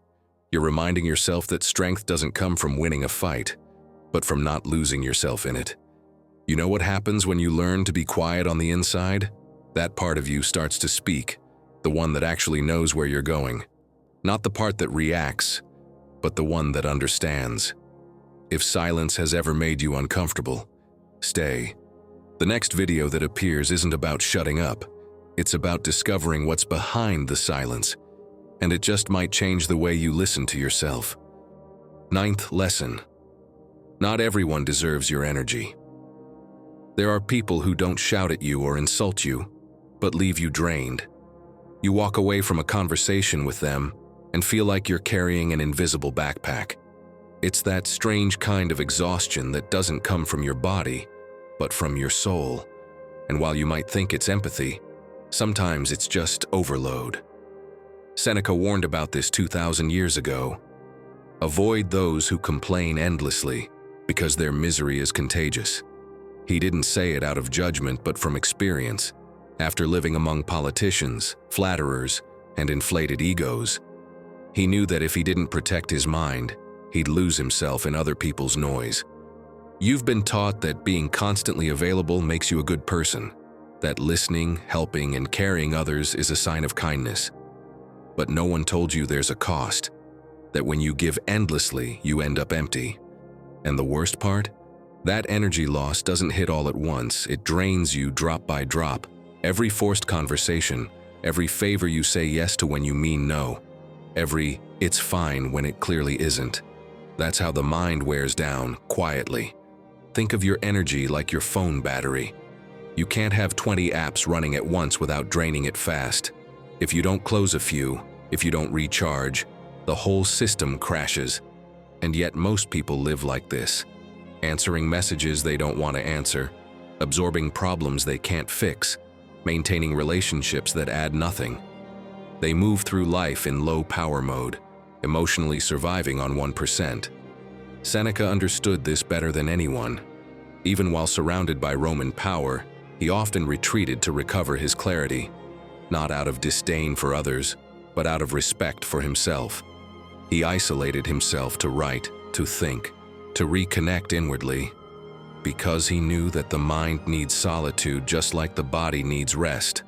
You're reminding yourself that strength doesn't come from winning a fight, but from not losing yourself in it. You know what happens when you learn to be quiet on the inside? That part of you starts to speak, the one that actually knows where you're going. Not the part that reacts, but the one that understands. If silence has ever made you uncomfortable, stay. The next video that appears isn't about shutting up. It's about discovering what's behind the silence, and it just might change the way you listen to yourself. 9th lesson. Not everyone deserves your energy. There are people who don't shout at you or insult you, but leave you drained. You walk away from a conversation with them and feel like you're carrying an invisible backpack. It's that strange kind of exhaustion that doesn't come from your body, but from your soul. And while you might think it's empathy, sometimes it's just overload. Seneca warned about this 2,000 years ago. Avoid those who complain endlessly, because their misery is contagious. He didn't say it out of judgment, but from experience, after living among politicians, flatterers, and inflated egos. He knew that if he didn't protect his mind, he'd lose himself in other people's noise. You've been taught that being constantly available makes you a good person, that listening, helping, and caring others is a sign of kindness. But no one told you there's a cost, that when you give endlessly, you end up empty. And the worst part? That energy loss doesn't hit all at once, it drains you drop by drop. Every forced conversation, every favor you say yes to when you mean no, every "it's fine" when it clearly isn't. That's how the mind wears down, quietly. Think of your energy like your phone battery. You can't have 20 apps running at once without draining it fast. If you don't close a few, if you don't recharge, the whole system crashes. And yet most people live like this, answering messages they don't want to answer, absorbing problems they can't fix, maintaining relationships that add nothing. They move through life in low power mode, emotionally surviving on 1%. Seneca understood this better than anyone. Even while surrounded by Roman power, he often retreated to recover his clarity, not out of disdain for others, but out of respect for himself. He isolated himself to write, to think, to reconnect inwardly, because he knew that the mind needs solitude just like the body needs rest.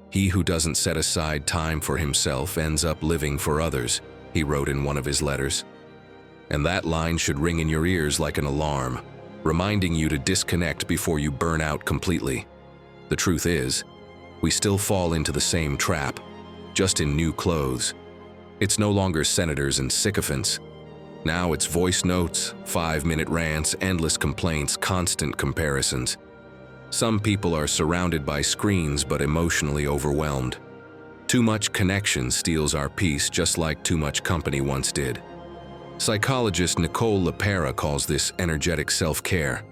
He who doesn't set aside time for himself ends up living for others, he wrote in one of his letters. And that line should ring in your ears like an alarm, reminding you to disconnect before you burn out completely. The truth is, we still fall into the same trap, just in new clothes. It's no longer senators and sycophants. Now it's voice notes, 5-minute rants, endless complaints, constant comparisons. Some people are surrounded by screens but emotionally overwhelmed. Too much connection steals our peace just like too much company once did. Psychologist Nicole LaPera calls this energetic self-care.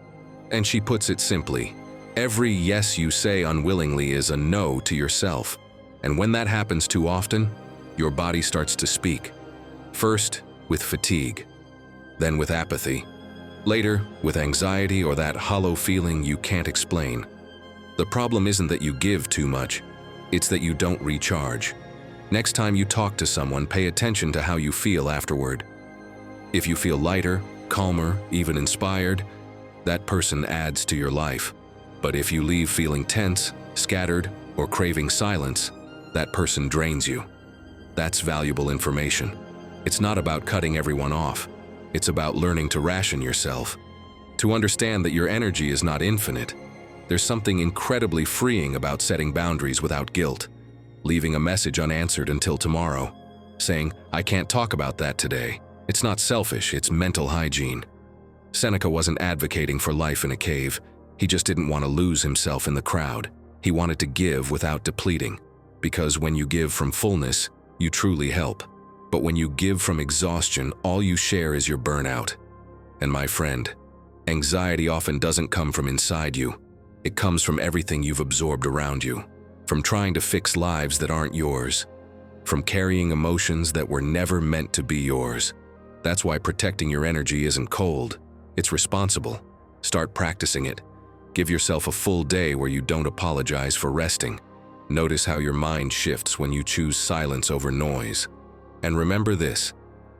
And she puts it simply, every yes you say unwillingly is a no to yourself. And when that happens too often, your body starts to speak. First, with fatigue, then with apathy, later with anxiety or that hollow feeling you can't explain. The problem isn't that you give too much, it's that you don't recharge. Next time you talk to someone, pay attention to how you feel afterward. If you feel lighter, calmer, even inspired, that person adds to your life. But if you leave feeling tense, scattered, or craving silence, that person drains you. That's valuable information. It's not about cutting everyone off. It's about learning to ration yourself. To understand that your energy is not infinite. There's something incredibly freeing about setting boundaries without guilt. Leaving a message unanswered until tomorrow. Saying, I can't talk about that today. It's not selfish, it's mental hygiene. Seneca wasn't advocating for life in a cave. He just didn't want to lose himself in the crowd. He wanted to give without depleting. Because when you give from fullness, you truly help. But when you give from exhaustion, all you share is your burnout. And my friend, anxiety often doesn't come from inside you. It comes from everything you've absorbed around you. From trying to fix lives that aren't yours. From carrying emotions that were never meant to be yours. That's why protecting your energy isn't cold. It's responsible. Start practicing it. Give yourself a full day where you don't apologize for resting. Notice how your mind shifts when you choose silence over noise. And remember this,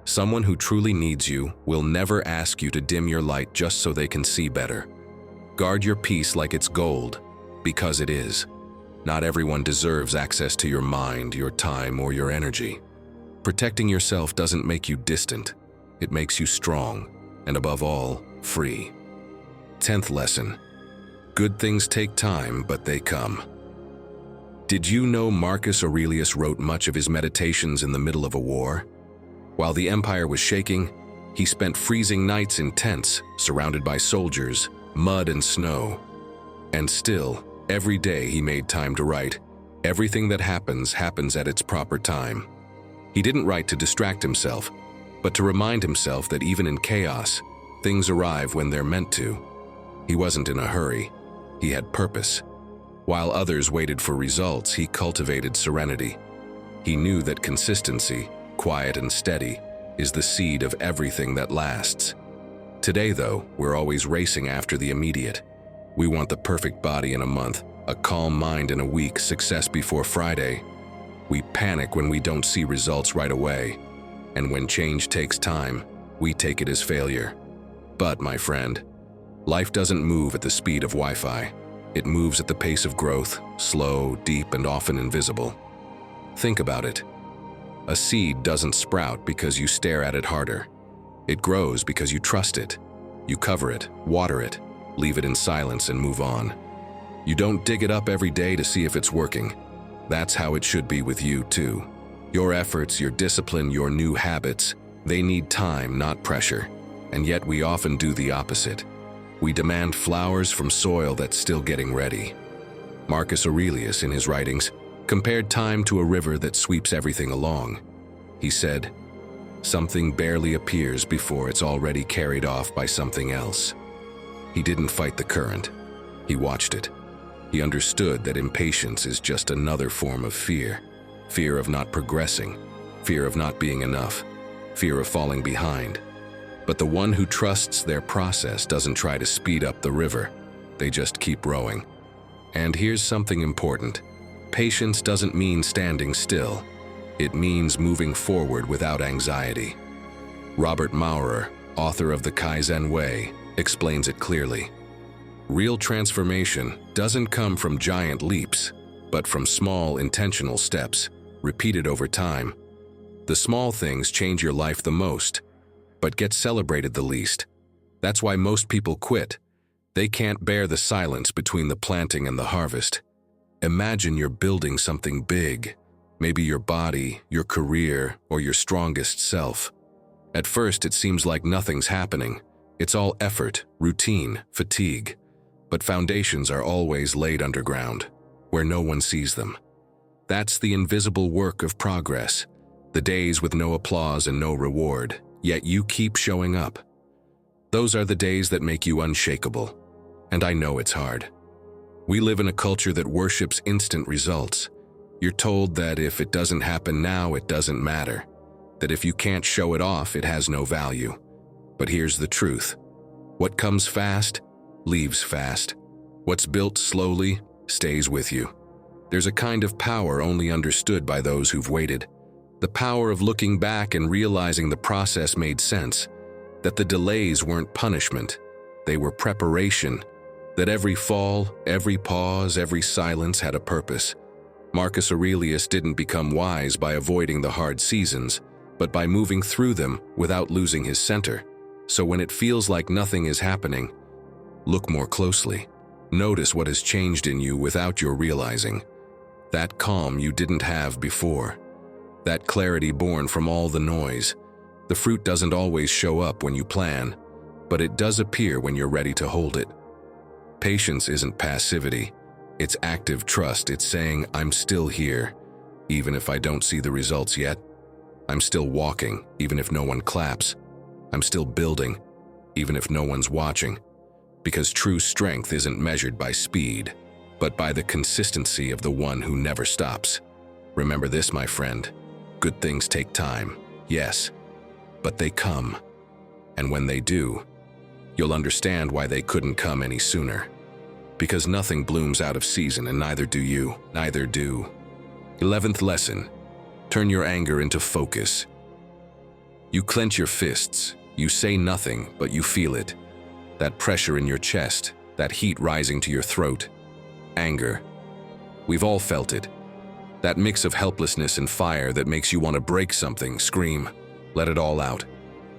someone who truly needs you will never ask you to dim your light just so they can see better. Guard your peace like it's gold, because it is. Not everyone deserves access to your mind, your time, or your energy. Protecting yourself doesn't make you distant. It makes you strong, and above all, free. 10th lesson. Good things take time, but they come. Did you know Marcus Aurelius wrote much of his meditations in the middle of a war? While the empire was shaking, he spent freezing nights in tents, surrounded by soldiers, mud and snow. And still, every day he made time to write. Everything that happens at its proper time. He didn't write to distract himself, but to remind himself that even in chaos, things arrive when they're meant to. He wasn't in a hurry. He had purpose. While others waited for results, he cultivated serenity. He knew that consistency, quiet and steady, is the seed of everything that lasts. Today, though, we're always racing after the immediate. We want the perfect body in a month, a calm mind in a week, success before Friday. We panic when we don't see results right away. And when change takes time, we take it as failure. But, my friend, life doesn't move at the speed of Wi-Fi. It moves at the pace of growth, slow, deep, and often invisible. Think about it. A seed doesn't sprout because you stare at it harder. It grows because you trust it. You cover it, water it, leave it in silence and move on. You don't dig it up every day to see if it's working. That's how it should be with you, too. Your efforts, your discipline, your new habits, they need time, not pressure. And yet we often do the opposite. We demand flowers from soil that's still getting ready. Marcus Aurelius, in his writings, compared time to a river that sweeps everything along. He said, "Something barely appears before it's already carried off by something else." He didn't fight the current. He watched it. He understood that impatience is just another form of fear. Fear of not progressing, fear of not being enough, fear of falling behind. But the one who trusts their process doesn't try to speed up the river. They just keep rowing. And here's something important. Patience doesn't mean standing still. It means moving forward without anxiety. Robert Maurer, author of The Kaizen Way, explains it clearly. Real transformation doesn't come from giant leaps, but from small, intentional steps, repeated over time. The small things change your life the most, but get celebrated the least. That's why most people quit. They can't bear the silence between the planting and the harvest. Imagine you're building something big, maybe your body, your career, or your strongest self. At first, it seems like nothing's happening. It's all effort, routine, fatigue. But foundations are always laid underground, where no one sees them. That's the invisible work of progress. The days with no applause and no reward, yet you keep showing up. Those are the days that make you unshakable. And I know it's hard. We live in a culture that worships instant results. You're told that if it doesn't happen now, it doesn't matter. That if you can't show it off, it has no value. But here's the truth. What comes fast, leaves fast. What's built slowly, stays with you. There's a kind of power only understood by those who've waited. The power of looking back and realizing the process made sense. That the delays weren't punishment. They were preparation. That every fall, every pause, every silence had a purpose. Marcus Aurelius didn't become wise by avoiding the hard seasons, but by moving through them without losing his center. So when it feels like nothing is happening, look more closely. Notice what has changed in you without your realizing. That calm you didn't have before. That clarity born from all the noise. The fruit doesn't always show up when you plan, but it does appear when you're ready to hold it. Patience isn't passivity. It's active trust. It's saying, I'm still here, even if I don't see the results yet. I'm still walking, even if no one claps. I'm still building, even if no one's watching. Because true strength isn't measured by speed, but by the consistency of the one who never stops. Remember this, my friend. Good things take time, yes, but they come. And when they do, you'll understand why they couldn't come any sooner. Because nothing blooms out of season, and neither do you, neither do. 11th lesson, turn your anger into focus. You clench your fists, you say nothing, but you feel it. That pressure in your chest, that heat rising to your throat. Anger. We've all felt it. That mix of helplessness and fire that makes you want to break something, scream, let it all out.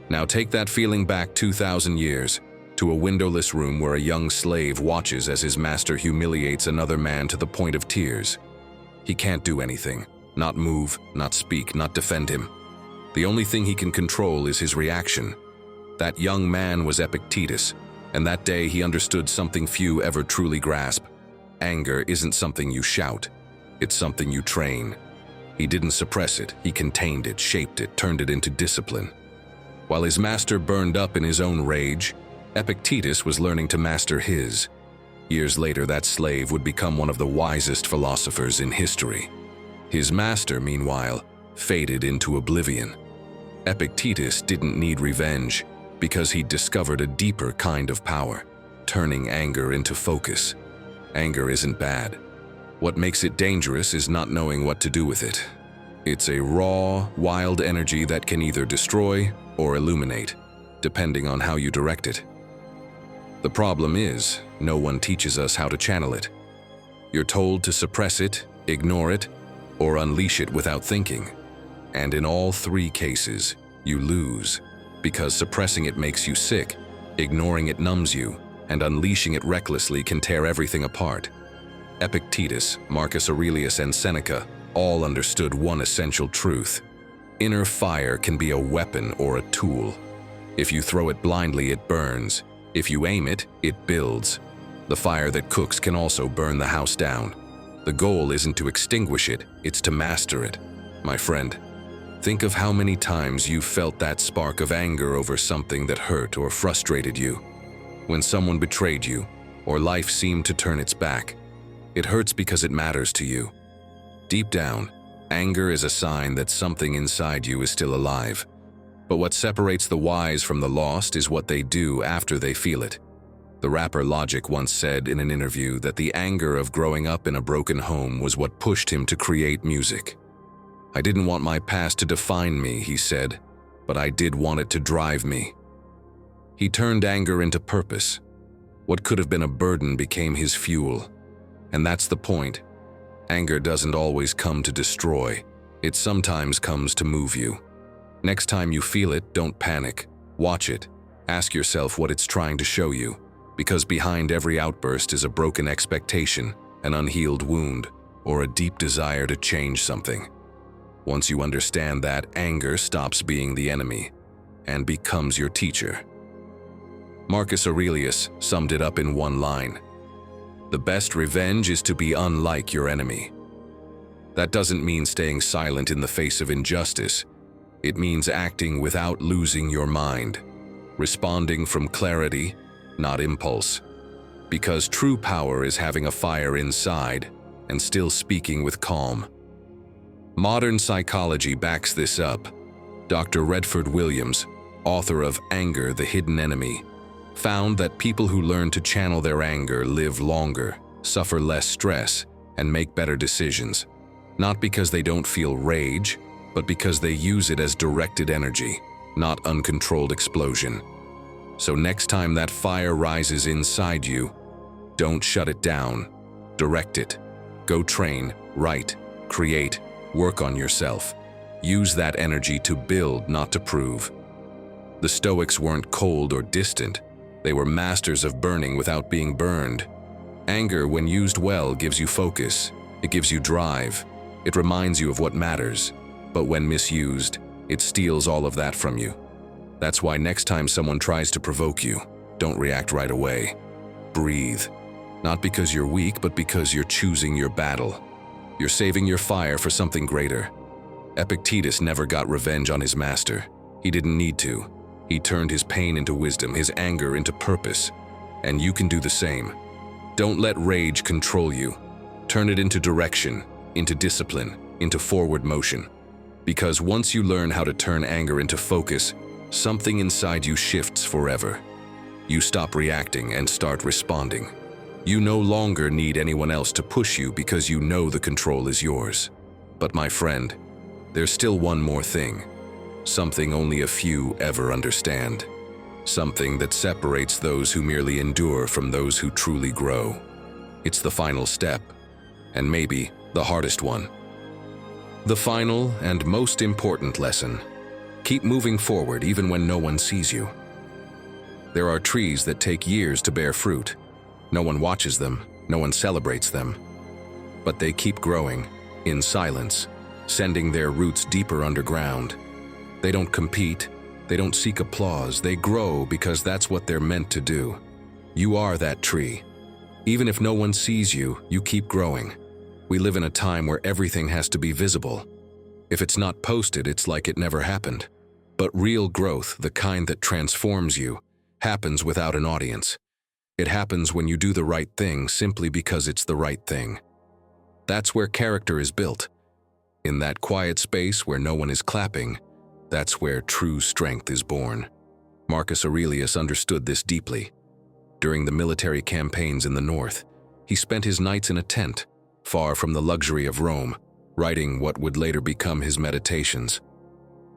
Now take that feeling back 2,000 years, to a windowless room where a young slave watches as his master humiliates another man to the point of tears. He can't do anything, not move, not speak, not defend him. The only thing he can control is his reaction. That young man was Epictetus, and that day he understood something few ever truly grasp. Anger isn't something you shout, it's something you train. He didn't suppress it, he contained it, shaped it, turned it into discipline. While his master burned up in his own rage, Epictetus was learning to master his. Years later, that slave would become one of the wisest philosophers in history. His master, meanwhile, faded into oblivion. Epictetus didn't need revenge because he'd discovered a deeper kind of power, turning anger into focus. Anger isn't bad. What makes it dangerous is not knowing what to do with it. It's a raw, wild energy that can either destroy or illuminate, depending on how you direct it. The problem is, no one teaches us how to channel it. You're told to suppress it, ignore it, or unleash it without thinking. And in all three cases, you lose, because suppressing it makes you sick, ignoring it numbs you, and unleashing it recklessly can tear everything apart. Epictetus, Marcus Aurelius, and Seneca all understood one essential truth. Inner fire can be a weapon or a tool. If you throw it blindly, it burns. If you aim it, it builds. The fire that cooks can also burn the house down. The goal isn't to extinguish it, it's to master it. My friend, think of how many times you've felt that spark of anger over something that hurt or frustrated you. When someone betrayed you, or life seemed to turn its back, it hurts because it matters to you. Deep down, anger is a sign that something inside you is still alive. But what separates the wise from the lost is what they do after they feel it. The rapper Logic once said in an interview that the anger of growing up in a broken home was what pushed him to create music. I didn't want my past to define me, he said, but I did want it to drive me. He turned anger into purpose. What could have been a burden became his fuel. And that's the point. Anger doesn't always come to destroy. It sometimes comes to move you. Next time you feel it, don't panic. Watch it. Ask yourself what it's trying to show you. Because behind every outburst is a broken expectation, an unhealed wound, or a deep desire to change something. Once you understand that, anger stops being the enemy and becomes your teacher. Marcus Aurelius summed it up in one line: "The best revenge is to be unlike your enemy." That doesn't mean staying silent in the face of injustice. It means acting without losing your mind, responding from clarity, not impulse. Because true power is having a fire inside and still speaking with calm. Modern psychology backs this up. Dr. Redford Williams, author of Anger, the Hidden Enemy, found that people who learn to channel their anger live longer, suffer less stress, and make better decisions. Not because they don't feel rage, but because they use it as directed energy, not uncontrolled explosion. So next time that fire rises inside you, don't shut it down. Direct it. Go train, write, create, work on yourself. Use that energy to build, not to prove. The Stoics weren't cold or distant. They were masters of burning without being burned. Anger, when used well, gives you focus. It gives you drive. It reminds you of what matters. But when misused, it steals all of that from you. That's why next time someone tries to provoke you, don't react right away. Breathe. Not because you're weak, but because you're choosing your battle. You're saving your fire for something greater. Epictetus never got revenge on his master. He didn't need to. He turned his pain into wisdom, his anger into purpose. And you can do the same. Don't let rage control you. Turn it into direction, into discipline, into forward motion. Because once you learn how to turn anger into focus, something inside you shifts forever. You stop reacting and start responding. You no longer need anyone else to push you because you know the control is yours. But my friend, there's still one more thing. Something only a few ever understand. Something that separates those who merely endure from those who truly grow. It's the final step, and maybe the hardest one. The final and most important lesson: keep moving forward even when no one sees you. There are trees that take years to bear fruit. No one watches them, no one celebrates them. But they keep growing, in silence, sending their roots deeper underground. They don't compete, they don't seek applause, they grow because that's what they're meant to do. You are that tree. Even if no one sees you, you keep growing. We live in a time where everything has to be visible. If it's not posted, it's like it never happened. But real growth, the kind that transforms you, happens without an audience. It happens when you do the right thing simply because it's the right thing. That's where character is built. In that quiet space where no one is clapping, that's where true strength is born. Marcus Aurelius understood this deeply. During the military campaigns in the north, he spent his nights in a tent, far from the luxury of Rome, writing what would later become his meditations.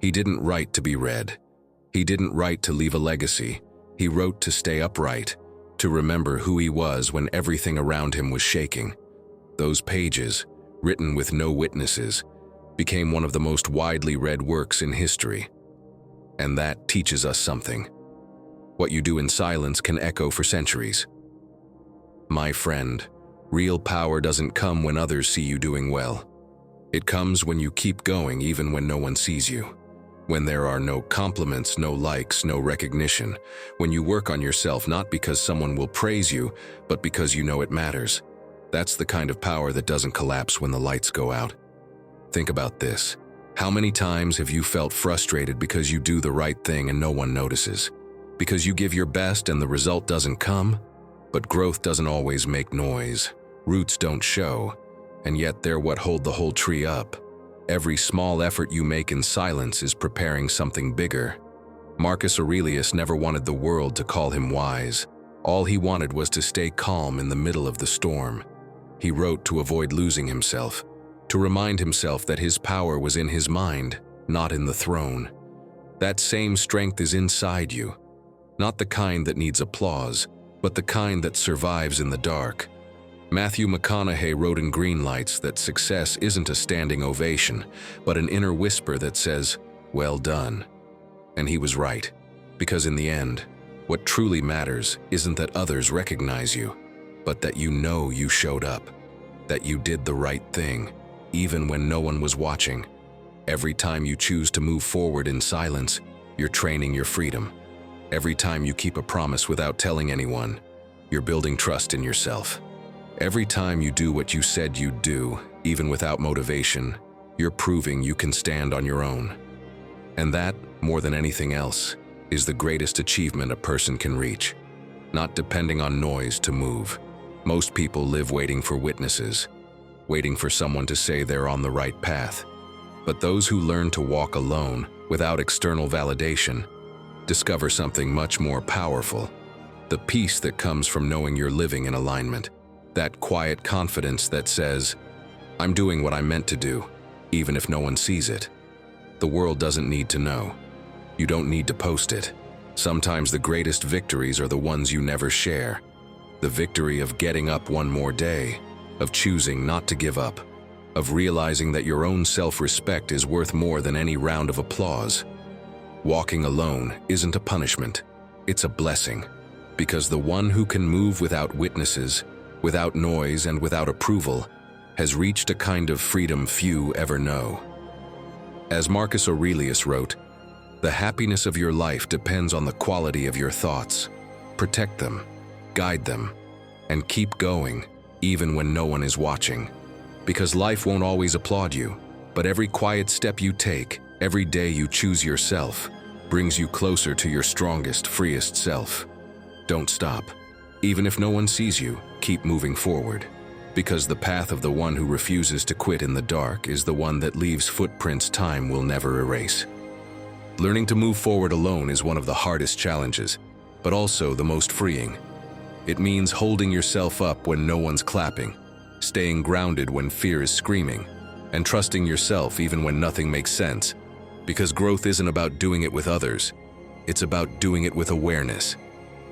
He didn't write to be read. He didn't write to leave a legacy. He wrote to stay upright, to remember who he was when everything around him was shaking. Those pages, written with no witnesses, became one of the most widely read works in history. And that teaches us something. What you do in silence can echo for centuries. My friend, real power doesn't come when others see you doing well. It comes when you keep going even when no one sees you. When there are no compliments, no likes, no recognition. When you work on yourself not because someone will praise you, but because you know it matters. That's the kind of power that doesn't collapse when the lights go out. Think about this. How many times have you felt frustrated because you do the right thing and no one notices? Because you give your best and the result doesn't come? But growth doesn't always make noise. Roots don't show, and yet they're what hold the whole tree up. Every small effort you make in silence is preparing something bigger. Marcus Aurelius never wanted the world to call him wise. All he wanted was to stay calm in the middle of the storm. He wrote to avoid losing himself, to remind himself that his power was in his mind, not in the throne. That same strength is inside you, not the kind that needs applause, but the kind that survives in the dark. Matthew McConaughey wrote in Greenlights that success isn't a standing ovation, but an inner whisper that says, "Well done." And he was right, because in the end, what truly matters isn't that others recognize you, but that you know you showed up, that you did the right thing, even when no one was watching. Every time you choose to move forward in silence, you're training your freedom. Every time you keep a promise without telling anyone, you're building trust in yourself. Every time you do what you said you'd do, even without motivation, you're proving you can stand on your own. And that, more than anything else, is the greatest achievement a person can reach. Not depending on noise to move. Most people live waiting for witnesses, waiting for someone to say they're on the right path. But those who learn to walk alone, without external validation, discover something much more powerful. The peace that comes from knowing you're living in alignment. That quiet confidence that says, "I'm doing what I'm meant to do, even if no one sees it." The world doesn't need to know. You don't need to post it. Sometimes the greatest victories are the ones you never share. The victory of getting up one more day, of choosing not to give up, of realizing that your own self-respect is worth more than any round of applause. Walking alone isn't a punishment, it's a blessing, because the one who can move without witnesses, without noise and without approval, has reached a kind of freedom few ever know. As Marcus Aurelius wrote, "The happiness of your life depends on the quality of your thoughts. Protect them, guide them, and keep going, even when no one is watching. Because life won't always applaud you, but every quiet step you take, every day you choose yourself, brings you closer to your strongest, freest self. Don't stop. Even if no one sees you, keep moving forward. Because the path of the one who refuses to quit in the dark is the one that leaves footprints time will never erase." Learning to move forward alone is one of the hardest challenges, but also the most freeing. It means holding yourself up when no one's clapping, staying grounded when fear is screaming, and trusting yourself even when nothing makes sense. Because growth isn't about doing it with others, it's about doing it with awareness.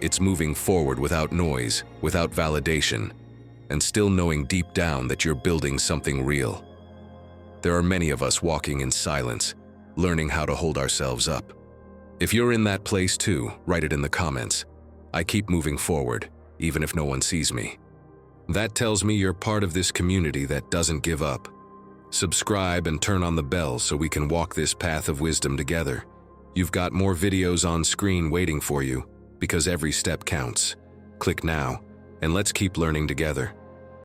It's moving forward without noise, without validation, and still knowing deep down that you're building something real. There are many of us walking in silence, learning how to hold ourselves up. If you're in that place too, write it in the comments. I keep moving forward, even if no one sees me. That tells me you're part of this community that doesn't give up. Subscribe and turn on the bell so we can walk this path of wisdom together. You've got more videos on screen waiting for you, because every step counts. Click now, and let's keep learning together.